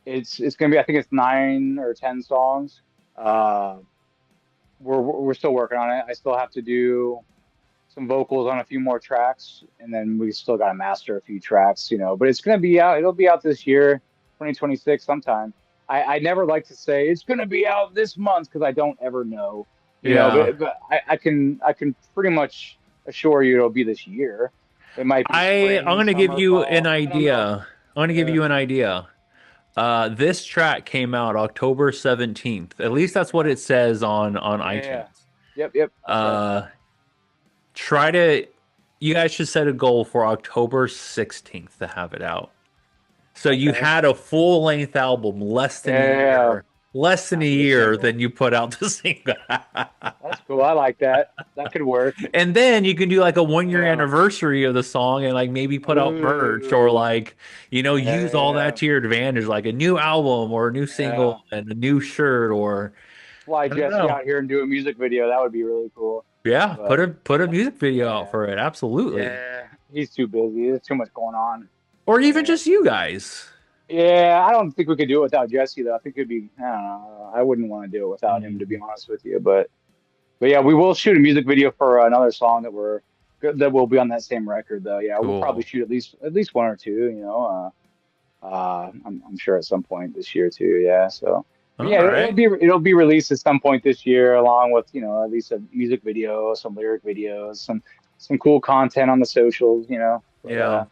Speaker 1: It's gonna be. I think it's 9 or 10 songs. Uh, we're still working on it. I still have to do some vocals on a few more tracks, and then we still got to master a few tracks, But it's gonna be out. It'll be out this year, 2026 sometime. I never like to say it's gonna be out this month because I don't ever know,
Speaker 2: Yeah.
Speaker 1: But I can pretty much assure you it'll be this year. It might be
Speaker 2: I'm
Speaker 1: spring,
Speaker 2: gonna give
Speaker 1: summer,
Speaker 2: you an
Speaker 1: fall. I don't know.
Speaker 2: idea. I'm gonna give
Speaker 1: Yeah.
Speaker 2: you an idea. This track came out October 17th. At least that's what
Speaker 1: Okay.
Speaker 2: it says on
Speaker 1: Yeah. Yeah.
Speaker 2: iTunes.
Speaker 1: Yep. Yep. That's right.
Speaker 2: Uh, try to, you guys should set a goal for October 16th to have it out. So you
Speaker 1: Okay.
Speaker 2: had a full length album
Speaker 1: Yeah.
Speaker 2: less than a
Speaker 1: After the
Speaker 2: year
Speaker 1: single.
Speaker 2: than you put out the single.
Speaker 1: That's cool. I like that. That could work.
Speaker 2: And then you can do like a 1 year
Speaker 1: Yeah.
Speaker 2: anniversary of the song and like maybe put out merch or
Speaker 1: Ooh.
Speaker 2: like, use all that
Speaker 1: Yeah.
Speaker 2: to your advantage, like a new album or a new
Speaker 1: Yeah.
Speaker 2: single and a new shirt or
Speaker 1: Fly
Speaker 2: I don't
Speaker 1: Jesse
Speaker 2: know.
Speaker 1: out here and do a music video. That would be really cool.
Speaker 2: Yeah,
Speaker 1: But
Speaker 2: put a music video out
Speaker 1: yeah,
Speaker 2: for it. Absolutely.
Speaker 1: yeah, he's too busy. There's too much going on.
Speaker 2: Or even
Speaker 1: Yeah,
Speaker 2: just you guys.
Speaker 1: yeah. I don't think we could do it without Jesse though. I think it'd be. I don't know. I wouldn't want to do it without him, to be
Speaker 2: Mm,
Speaker 1: honest with you. But yeah, we will shoot a music video for another song that will be on that same record though. Yeah, we'll probably
Speaker 2: cool.
Speaker 1: shoot at least one or two. I'm sure at some point this year too. Yeah. So, but
Speaker 2: All
Speaker 1: yeah,
Speaker 2: right.
Speaker 1: it'll be released at some point this year, along with at least a music video, some lyric videos, some cool content on the socials. But
Speaker 2: Yeah.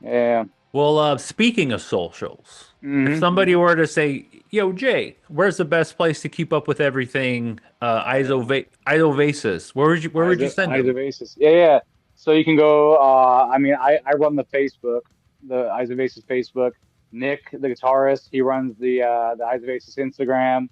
Speaker 1: yeah.
Speaker 2: Well, speaking of socials, if
Speaker 1: Hmm.
Speaker 2: somebody were to say, "Yo, Jay, where's the best place to keep up with everything
Speaker 1: Yeah.
Speaker 2: Izeovasis?" Where would you send them?
Speaker 1: Izeovasis. Yeah, yeah. So you can go. I mean, I run the Facebook, the Izeovasis Facebook. Nick, the guitarist, he runs the Izeovasis Instagram.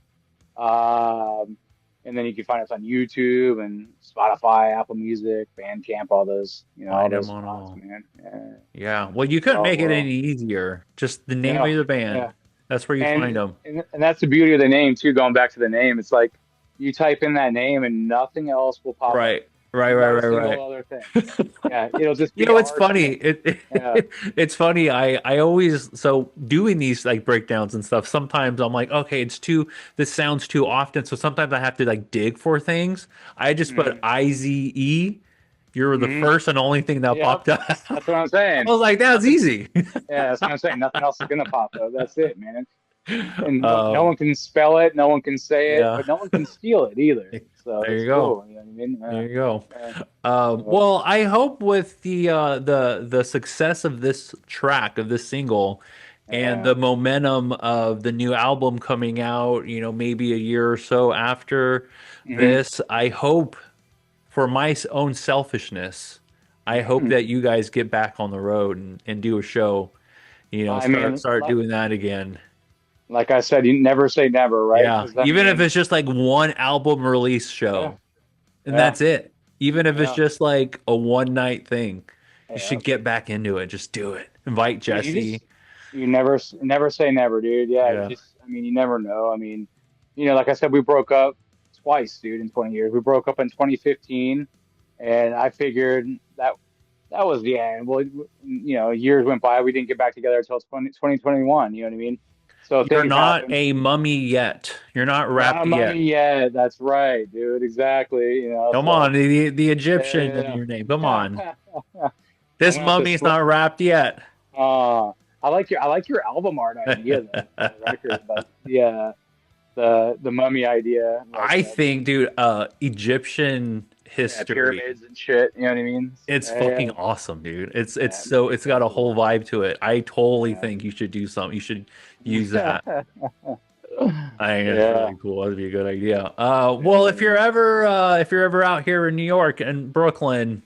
Speaker 1: Um, and then you can find us on YouTube and Spotify, Apple Music, Bandcamp, all
Speaker 2: Find them
Speaker 1: those
Speaker 2: on
Speaker 1: spots,
Speaker 2: all.
Speaker 1: man. Yeah,
Speaker 2: Yeah. Well, you couldn't make it
Speaker 1: well,
Speaker 2: any easier. Just the name
Speaker 1: yeah,
Speaker 2: of the band.
Speaker 1: yeah.
Speaker 2: That's where you find
Speaker 1: And,
Speaker 2: them.
Speaker 1: and that's the beauty of the name too. Going back to the name, it's like you type in that name and nothing else will pop up.
Speaker 2: Right. Right. Right.
Speaker 1: Not a
Speaker 2: Right.
Speaker 1: single
Speaker 2: Right.
Speaker 1: other thing. Yeah, it'll just
Speaker 2: You
Speaker 1: be
Speaker 2: know, it's
Speaker 1: our
Speaker 2: funny.
Speaker 1: thing. Yeah.
Speaker 2: It's funny. I always so doing these like breakdowns and stuff. Sometimes I'm like, okay, this sounds too often. So sometimes I have to like dig for things. I just put
Speaker 1: Mm-hmm.
Speaker 2: IZE. You're the
Speaker 1: Mm-hmm.
Speaker 2: first and only thing that
Speaker 1: Yep.
Speaker 2: popped up.
Speaker 1: That's what I'm
Speaker 2: I
Speaker 1: saying.
Speaker 2: was like, that's
Speaker 1: Nothing.
Speaker 2: easy.
Speaker 1: Yeah, that's what I'm saying. Nothing else is gonna pop up. That's it, man. And no
Speaker 2: Um,
Speaker 1: one can spell it, no one can say it,
Speaker 2: yeah.
Speaker 1: but no one can steal it either. So
Speaker 2: There
Speaker 1: it's
Speaker 2: you go.
Speaker 1: cool. You know what I mean?
Speaker 2: There you go.
Speaker 1: Yeah. So,
Speaker 2: Well, I hope with the success of this track of this single and
Speaker 1: yeah.
Speaker 2: the momentum of the new album coming out, maybe a year or so after
Speaker 1: Hmm.
Speaker 2: this, I hope for my own selfishness, I hope
Speaker 1: Hmm.
Speaker 2: that you guys get back on the road and do a show,
Speaker 1: I
Speaker 2: start
Speaker 1: mean,
Speaker 2: start doing that again.
Speaker 1: like I said, you never say never, right?
Speaker 2: Yeah,
Speaker 1: Because
Speaker 2: even if it's just like one album release
Speaker 1: yeah,
Speaker 2: show. And
Speaker 1: yeah,
Speaker 2: that's it. Even if it's
Speaker 1: yeah,
Speaker 2: just like a one night thing, you
Speaker 1: yeah.
Speaker 2: should get back into it. Just do it. Invite
Speaker 1: Yeah, you
Speaker 2: Jesse.
Speaker 1: just you never say never, dude. Yeah,
Speaker 2: Yeah.
Speaker 1: I mean, you never know. I mean, like I said, we broke up twice, dude, in 20 years. We broke up in 2015, and I figured that was the end. Well, years went by. We didn't get back together until 2021. You know what I mean? So
Speaker 2: You're
Speaker 1: things
Speaker 2: not
Speaker 1: happen.
Speaker 2: a mummy yet. You're not
Speaker 1: Not a
Speaker 2: wrapped
Speaker 1: mummy
Speaker 2: yet.
Speaker 1: yet. That's right, dude. Exactly.
Speaker 2: Come on,
Speaker 1: So
Speaker 2: the Egyptian in
Speaker 1: yeah,
Speaker 2: your name. Come
Speaker 1: yeah.
Speaker 2: on.
Speaker 1: I'm
Speaker 2: This
Speaker 1: gonna have to
Speaker 2: mummy's
Speaker 1: slip.
Speaker 2: not wrapped yet.
Speaker 1: I like your album art idea though for the record, but yeah, the mummy idea, like
Speaker 2: I think, dude, Egyptian
Speaker 1: yeah,
Speaker 2: history.
Speaker 1: pyramids and shit. You know what I mean?
Speaker 2: It's fucking
Speaker 1: Yeah,
Speaker 2: awesome, dude.
Speaker 1: yeah, me
Speaker 2: It's
Speaker 1: too.
Speaker 2: got a whole vibe to it. I totally
Speaker 1: Yeah,
Speaker 2: think you should do something. You should use that.
Speaker 1: yeah,
Speaker 2: I think it's
Speaker 1: yeah,
Speaker 2: really cool. That'd be a good idea. Well,
Speaker 1: yeah,
Speaker 2: if you're ever out here in New York and Brooklyn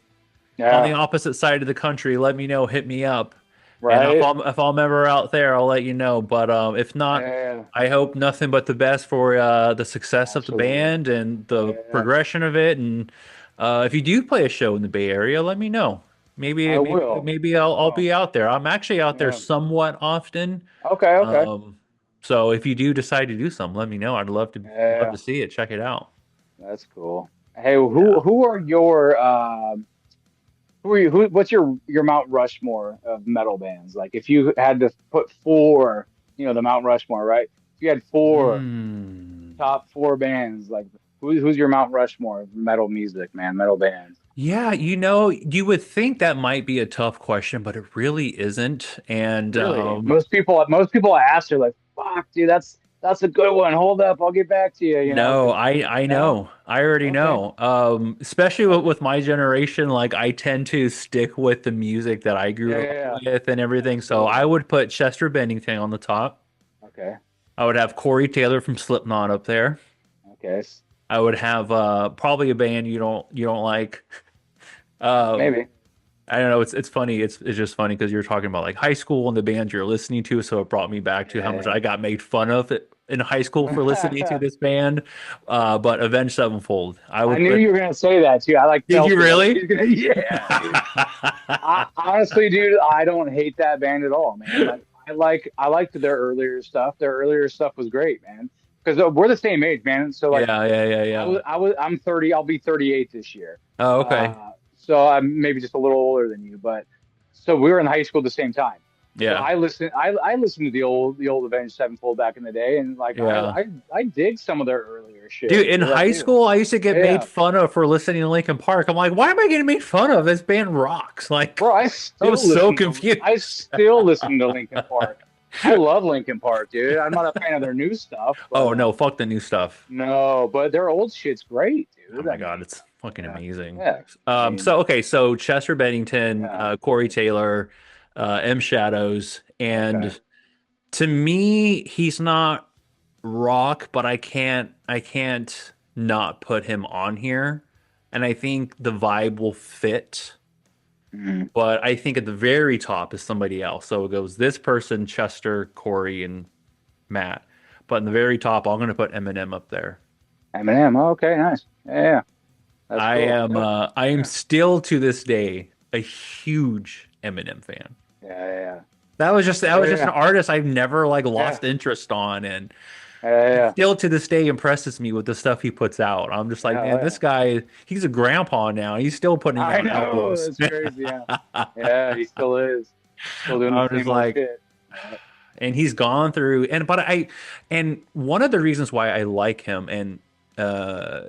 Speaker 2: on the
Speaker 1: yeah.
Speaker 2: opposite side of the country, let me know. Hit me up, and
Speaker 1: Right?
Speaker 2: if I'm ever out there, I'll let you know. But if not,
Speaker 1: Yeah,
Speaker 2: I hope nothing but the best for the success of the
Speaker 1: absolutely.
Speaker 2: band and the
Speaker 1: Yeah,
Speaker 2: progression of it, and If you do play a show in the Bay Area, let me know.
Speaker 1: I will.
Speaker 2: Maybe
Speaker 1: I
Speaker 2: I'll
Speaker 1: will.
Speaker 2: be out there. I'm actually out there
Speaker 1: Yeah.
Speaker 2: somewhat often.
Speaker 1: Okay. Okay.
Speaker 2: Um, so if you do decide to do something, let me know. I'd love
Speaker 1: Yeah.
Speaker 2: to see it. Check it out.
Speaker 1: That's cool. Hey,
Speaker 2: Yeah.
Speaker 1: who are your who are you what's your Mount Rushmore of metal bands? Like if you had to put four, the Mount Rushmore, right? If you had four
Speaker 2: Hmm.
Speaker 1: top four bands, like who's your Mount Rushmore of metal music, man, metal bands?
Speaker 2: Yeah, you would think that might be a tough question, but it really isn't. And
Speaker 1: Really? Most people I ask are like, fuck, dude, that's a good one. Hold up, I'll get back to you,
Speaker 2: no,
Speaker 1: 'cause
Speaker 2: I
Speaker 1: no?
Speaker 2: know. I already
Speaker 1: Okay.
Speaker 2: know. Especially
Speaker 1: Okay.
Speaker 2: with my generation, like I tend to stick with the music that I
Speaker 1: Yeah,
Speaker 2: grew
Speaker 1: yeah,
Speaker 2: up
Speaker 1: yeah.
Speaker 2: with and everything. So I
Speaker 1: Absolutely.
Speaker 2: would put Chester Bennington on the top.
Speaker 1: Okay.
Speaker 2: I would have Corey Taylor from Slipknot up there.
Speaker 1: Okay.
Speaker 2: I would have probably a band you don't like. Um,
Speaker 1: Maybe.
Speaker 2: I don't know. It's funny. It's just funny because you're talking about like high school and the bands you're listening to. So it brought me back to how much
Speaker 1: Yeah.
Speaker 2: I got made fun of in high school for listening to
Speaker 1: Yeah.
Speaker 2: this band. But Avenged Sevenfold, I
Speaker 1: I
Speaker 2: would
Speaker 1: knew
Speaker 2: put.
Speaker 1: you were gonna say that too. I like
Speaker 2: Did you
Speaker 1: felt it. I was like,
Speaker 2: really?
Speaker 1: he's gonna, yeah, dude. I honestly, dude, I don't hate that band at all, man. Like, I liked their earlier stuff. Their earlier stuff was great, man. Because we're the same age, man. So like,
Speaker 2: Yeah.
Speaker 1: I'm 30. I'll be 38 this year.
Speaker 2: Oh, okay.
Speaker 1: So I'm maybe just a little older than you, but so we were in high school at the same time. So
Speaker 2: Yeah.
Speaker 1: I listened to the old Avenged Sevenfold back in the day, and like
Speaker 2: Yeah.
Speaker 1: I dig some of their earlier
Speaker 2: Dude,
Speaker 1: shit,
Speaker 2: in
Speaker 1: dude. I
Speaker 2: high
Speaker 1: do.
Speaker 2: school, I used to get made
Speaker 1: Yeah.
Speaker 2: fun of for listening to Linkin Park. I'm like, why am I getting made fun of? This band rocks. Like,
Speaker 1: Bro,
Speaker 2: I was so
Speaker 1: I
Speaker 2: confused.
Speaker 1: still listen to Linkin Park. I love Linkin Park, dude. I'm not a fan of their new stuff, but
Speaker 2: Oh no, fuck the new stuff.
Speaker 1: no, but their old shit's great,
Speaker 2: Oh
Speaker 1: dude. I
Speaker 2: my God,
Speaker 1: mean,
Speaker 2: it's fucking
Speaker 1: yeah,
Speaker 2: amazing.
Speaker 1: yeah. I mean,
Speaker 2: So okay, so Chester Bennington,
Speaker 1: yeah.
Speaker 2: Corey Taylor, M Shadows,
Speaker 1: Okay.
Speaker 2: and to me, he's not rock, but I can't not put him on here. And I think the vibe will fit.
Speaker 1: Mhm.
Speaker 2: But I think at the very top is somebody else. So it goes this person, Chester, Corey, and Matt. But in the very top, I'm gonna put Eminem up there.
Speaker 1: Eminem. Oh, okay, nice. Yeah, yeah. That's cool.
Speaker 2: I am
Speaker 1: Yeah,
Speaker 2: still to this day a huge Eminem fan.
Speaker 1: yeah, yeah,
Speaker 2: That
Speaker 1: yeah,
Speaker 2: was just an
Speaker 1: yeah,
Speaker 2: artist I've never like
Speaker 1: yeah,
Speaker 2: lost interest on, and he
Speaker 1: yeah,
Speaker 2: still to this day impresses me with the stuff he puts out. I'm just like,
Speaker 1: yeah,
Speaker 2: man,
Speaker 1: yeah.
Speaker 2: this guy, he's a grandpa now. He's still putting
Speaker 1: I
Speaker 2: out
Speaker 1: know
Speaker 2: albums.
Speaker 1: that's crazy. Yeah, yeah. He still is. Still doing the
Speaker 2: I'm just
Speaker 1: same old
Speaker 2: like,
Speaker 1: shit. Yeah.
Speaker 2: and he's gone through, and one of the reasons why I like him, uh,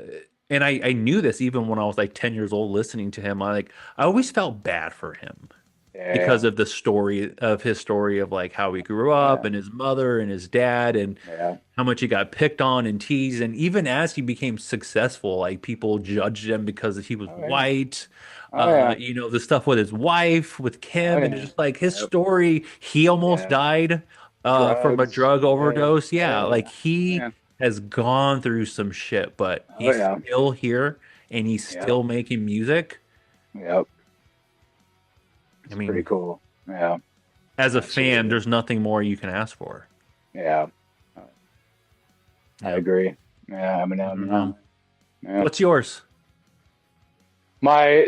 Speaker 2: and I knew this even when I was like 10 years old listening to him. I always felt bad for him because
Speaker 1: Yeah.
Speaker 2: of his story of like how he grew
Speaker 1: Oh
Speaker 2: up
Speaker 1: yeah.
Speaker 2: and his mother and his dad and
Speaker 1: Yeah.
Speaker 2: how much he got picked on and teased. And even as he became successful, like people judged him because he was
Speaker 1: Oh yeah.
Speaker 2: white.
Speaker 1: Oh yeah.
Speaker 2: The stuff with his wife, with
Speaker 1: Oh
Speaker 2: Kim, and it's
Speaker 1: yeah.
Speaker 2: just like his
Speaker 1: Yep.
Speaker 2: story, he almost
Speaker 1: Yeah.
Speaker 2: died from a
Speaker 1: Drugs.
Speaker 2: drug
Speaker 1: Yeah.
Speaker 2: overdose. Yeah,
Speaker 1: Yeah.
Speaker 2: like
Speaker 1: Oh
Speaker 2: he
Speaker 1: yeah.
Speaker 2: has gone through some shit, but
Speaker 1: Oh
Speaker 2: he's
Speaker 1: yeah.
Speaker 2: still here and he's
Speaker 1: Yep.
Speaker 2: still making music.
Speaker 1: Yep.
Speaker 2: I
Speaker 1: It's pretty
Speaker 2: mean,
Speaker 1: cool. Yeah.
Speaker 2: as a fan,
Speaker 1: Absolutely.
Speaker 2: there's nothing more you can ask for.
Speaker 1: Yeah. I
Speaker 2: Yeah.
Speaker 1: agree. Yeah.
Speaker 2: I
Speaker 1: Eminem.
Speaker 2: don't
Speaker 1: Yeah.
Speaker 2: know.
Speaker 1: Yeah.
Speaker 2: What's yours?
Speaker 1: I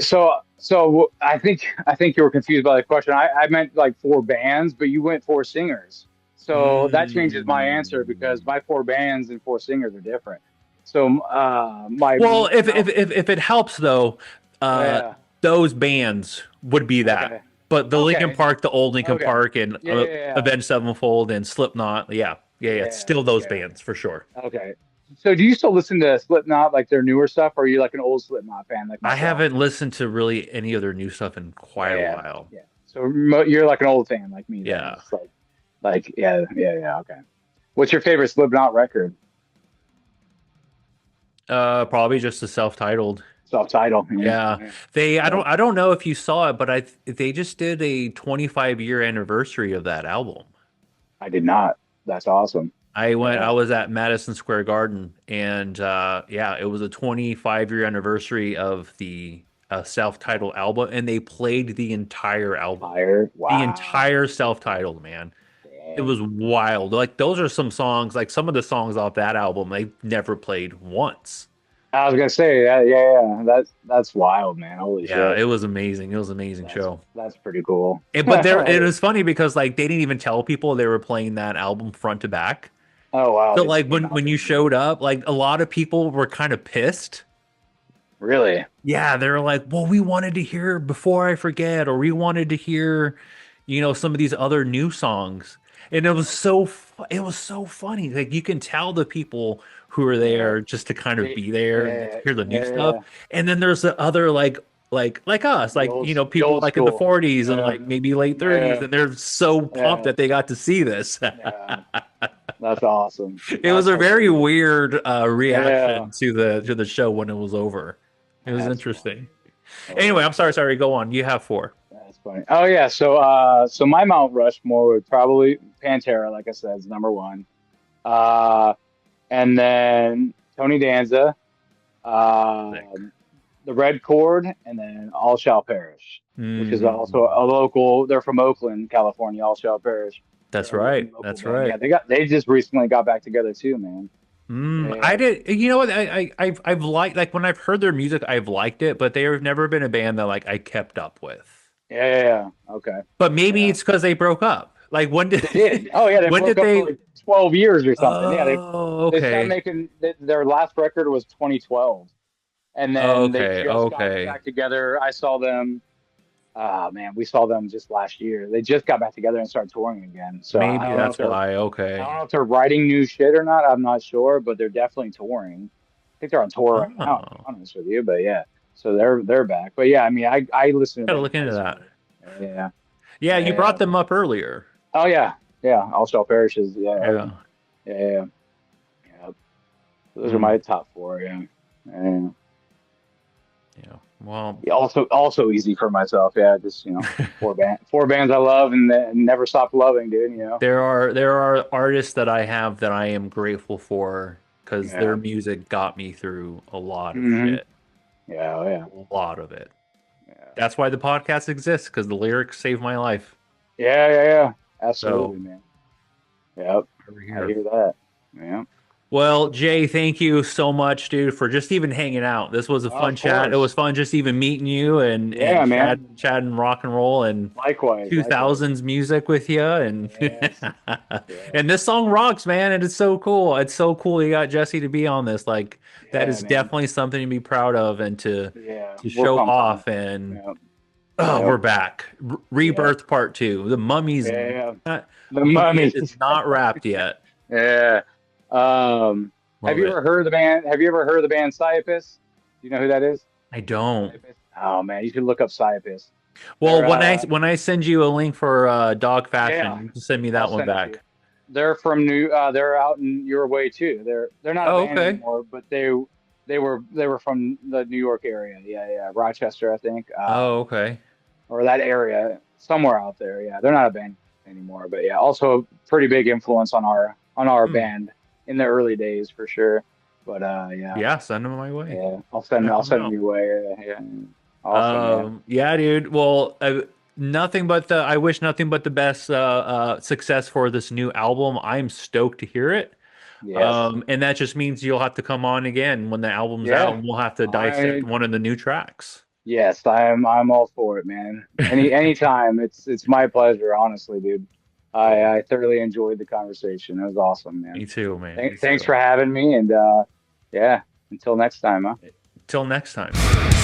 Speaker 1: think you were confused by the question. I meant like four bands, but you went four singers. So that changes my answer because
Speaker 2: Mm.
Speaker 1: my four bands and four singers are different. So my
Speaker 2: Well,
Speaker 1: Mount.
Speaker 2: if it helps though, uh,
Speaker 1: Yeah.
Speaker 2: those bands would be that.
Speaker 1: Okay.
Speaker 2: But the Linkin
Speaker 1: Okay.
Speaker 2: Park, the old Linkin
Speaker 1: Okay.
Speaker 2: Park, and
Speaker 1: Yeah. Yeah. Yeah.
Speaker 2: Avenged Sevenfold and Slipknot, yeah, it's
Speaker 1: Yeah.
Speaker 2: still those
Speaker 1: Okay.
Speaker 2: bands for sure.
Speaker 1: Okay. So do you still listen to Slipknot, like their newer stuff, or are you like an old Slipknot fan like
Speaker 2: I
Speaker 1: myself?
Speaker 2: haven't listened to really any other new stuff in quite a
Speaker 1: Yeah.
Speaker 2: while.
Speaker 1: Yeah. So you're like an old fan like me then.
Speaker 2: Yeah,
Speaker 1: It's like yeah, yeah, yeah. Okay. What's your favorite Slipknot record?
Speaker 2: probably just the self-titled.
Speaker 1: Self-titled. Yeah.
Speaker 2: Yeah,
Speaker 1: Yeah. Yeah.
Speaker 2: I don't know if you saw it, but they just did a 25-year anniversary of that album.
Speaker 1: I did not. That's awesome.
Speaker 2: I
Speaker 1: Yeah.
Speaker 2: was at Madison Square Garden, and yeah, it was a 25-year anniversary of the self-titled album, and they played the entire album,
Speaker 1: Fire.
Speaker 2: the
Speaker 1: Wow.
Speaker 2: entire self-titled, man. It
Speaker 1: Damn.
Speaker 2: was wild. Like those are some songs, like some of the songs off that album, they never played once.
Speaker 1: I was gonna say, yeah. That's wild, man. Holy
Speaker 2: Yeah,
Speaker 1: shit.
Speaker 2: it was amazing. It was an amazing
Speaker 1: That's
Speaker 2: show.
Speaker 1: that's pretty cool.
Speaker 2: But there, it was funny because like they didn't even tell people they were playing that album front to back.
Speaker 1: Oh wow,
Speaker 2: So
Speaker 1: they just
Speaker 2: like
Speaker 1: came
Speaker 2: when
Speaker 1: out
Speaker 2: you
Speaker 1: there, man.
Speaker 2: showed up, like a lot of people were kind of pissed.
Speaker 1: Really?
Speaker 2: Yeah, they were like, "Well, we wanted to hear Before I Forget, or we wanted to hear, some of these other new songs." And it was so funny. Like you can tell the people who are
Speaker 1: Yeah.
Speaker 2: there just to kind of
Speaker 1: The,
Speaker 2: be there and
Speaker 1: yeah,
Speaker 2: hear the new stuff.
Speaker 1: yeah.
Speaker 2: And then there's the other like us, like
Speaker 1: The
Speaker 2: people
Speaker 1: old
Speaker 2: like in the
Speaker 1: school.
Speaker 2: 40s and
Speaker 1: Yeah,
Speaker 2: like maybe late 30s,
Speaker 1: yeah,
Speaker 2: and they're so pumped
Speaker 1: yeah,
Speaker 2: that they got to see this.
Speaker 1: yeah. That's awesome.
Speaker 2: It was
Speaker 1: That's
Speaker 2: a very
Speaker 1: hilarious.
Speaker 2: weird
Speaker 1: Yeah,
Speaker 2: reaction to the show when it was over. It was
Speaker 1: that's funny.
Speaker 2: interesting. Anyway,
Speaker 1: Holy
Speaker 2: I'm sorry,
Speaker 1: shit.
Speaker 2: sorry. Go on. You have four.
Speaker 1: That's funny. Oh yeah, so my Mount Rushmore would probably Pantera, like I said, is number one. Uh and then Tony Danza,
Speaker 2: Sick.
Speaker 1: the Red Chord, and then All Shall Perish, which is also
Speaker 2: Mm,
Speaker 1: a local. They're from Oakland, California. All Shall Perish.
Speaker 2: that's
Speaker 1: They're a
Speaker 2: right.
Speaker 1: local
Speaker 2: That's
Speaker 1: band.
Speaker 2: right.
Speaker 1: Yeah, they just recently got back together too, man.
Speaker 2: I
Speaker 1: Yeah,
Speaker 2: did. You know what? I've liked like when I've heard their music, I've liked it, but they have never been a band that like I kept up with.
Speaker 1: yeah. Okay.
Speaker 2: But maybe
Speaker 1: Yeah,
Speaker 2: it's because they broke up. Like when did
Speaker 1: they did. Oh yeah, they
Speaker 2: when
Speaker 1: broke
Speaker 2: did
Speaker 1: up for
Speaker 2: they?
Speaker 1: like 12 years or something. Yeah,
Speaker 2: Oh,
Speaker 1: they stopped
Speaker 2: okay.
Speaker 1: making their last record was 2012, and then they
Speaker 2: Okay.
Speaker 1: just got
Speaker 2: Okay.
Speaker 1: back together. I saw them. Man, we saw them just last year. They just got back together and started touring again. So I
Speaker 2: Maybe
Speaker 1: don't know if
Speaker 2: that's
Speaker 1: they're
Speaker 2: why.
Speaker 1: I don't
Speaker 2: Okay.
Speaker 1: know if they're writing new shit or not. I'm not sure, but they're definitely touring. I think they're on tour right now, to be
Speaker 2: Oh,
Speaker 1: honest with you. But yeah, so they're back. But yeah, I mean, I listen to
Speaker 2: gotta
Speaker 1: them
Speaker 2: look into
Speaker 1: twice a
Speaker 2: that.
Speaker 1: year. Yeah,
Speaker 2: Yeah, you
Speaker 1: yeah.
Speaker 2: brought them up earlier.
Speaker 1: Oh yeah, yeah. All Shall Perish is yeah,
Speaker 2: Yeah.
Speaker 1: yeah. Yeah. Those are
Speaker 2: Hmm.
Speaker 1: my top four. Yeah. Yeah.
Speaker 2: Yeah. Well,
Speaker 1: Yeah, also easy for myself. Yeah, just four bands I love and never stop loving, dude.
Speaker 2: there are artists that I have that I am grateful for because their
Speaker 1: Yeah.
Speaker 2: music got me through a lot of
Speaker 1: Hmm.
Speaker 2: shit.
Speaker 1: Yeah. Oh, yeah.
Speaker 2: A lot of it.
Speaker 1: Yeah.
Speaker 2: That's why the podcast exists, because the lyrics saved my life.
Speaker 1: Yeah.
Speaker 2: So
Speaker 1: Absolutely, man. Yep.
Speaker 2: over
Speaker 1: I
Speaker 2: here.
Speaker 1: hear that. Yeah.
Speaker 2: Well, Jay, thank you so much, dude, for just even hanging out. This was a fun
Speaker 1: Of
Speaker 2: chat. It was
Speaker 1: course.
Speaker 2: fun just even meeting you and
Speaker 1: Yeah, man.
Speaker 2: chatting rock and roll and
Speaker 1: Likewise. Likewise.
Speaker 2: 2000s music with you and
Speaker 1: Yes. Yes.
Speaker 2: and this song rocks, man, and it's so cool. It's so cool you got Jesse to be on this. Like that
Speaker 1: Yeah,
Speaker 2: is
Speaker 1: man.
Speaker 2: definitely something to be proud of and to
Speaker 1: Yeah.
Speaker 2: to
Speaker 1: We're
Speaker 2: show
Speaker 1: pumped on it.
Speaker 2: off and
Speaker 1: Yeah.
Speaker 2: oh,
Speaker 1: Yep.
Speaker 2: we're back.
Speaker 1: Yeah.
Speaker 2: Rebirth Part 2. The Mummy's
Speaker 1: Yeah.
Speaker 2: not,
Speaker 1: The
Speaker 2: it
Speaker 1: mummy.
Speaker 2: is not wrapped yet.
Speaker 1: Yeah. Have
Speaker 2: Love
Speaker 1: you
Speaker 2: it.
Speaker 1: ever heard of the band? Have you ever heard of the band Psyopus? Do you know who that is?
Speaker 2: I don't.
Speaker 1: Psyopus? Oh man, you should look up Psyopus.
Speaker 2: Well,
Speaker 1: They're
Speaker 2: when I send you a link for Dog Fashion,
Speaker 1: yeah,
Speaker 2: you can send me
Speaker 1: I'll
Speaker 2: that one
Speaker 1: send it to you.
Speaker 2: back.
Speaker 1: They're from they're out in your way too. They're not a
Speaker 2: Oh,
Speaker 1: band
Speaker 2: okay.
Speaker 1: anymore, but they were from the New York area. Yeah. Rochester, I think.
Speaker 2: Oh, okay.
Speaker 1: Or that area, somewhere out there. Yeah. They're not a band anymore, but yeah, also a pretty big influence on our
Speaker 2: Hmm.
Speaker 1: band in the early days for sure. But yeah.
Speaker 2: Yeah, send them my way.
Speaker 1: Yeah,
Speaker 2: Check
Speaker 1: I'll
Speaker 2: them
Speaker 1: send them
Speaker 2: out.
Speaker 1: your way. Yeah. Awesome, man.
Speaker 2: Yeah, dude. Well, nothing but the I wish nothing but the best success for this new album. I'm stoked to hear it.
Speaker 1: Yes.
Speaker 2: And that just means you'll have to come on again when the album's out
Speaker 1: Yeah.
Speaker 2: and we'll have to dissect
Speaker 1: I
Speaker 2: one of the new tracks.
Speaker 1: yes, I'm all for it, man. Anytime. It's my pleasure, honestly, dude. I thoroughly enjoyed the conversation. It was awesome, man.
Speaker 2: Me too, man. Me
Speaker 1: Thanks for
Speaker 2: too.
Speaker 1: having me and yeah, until next time, huh?
Speaker 2: Till next time.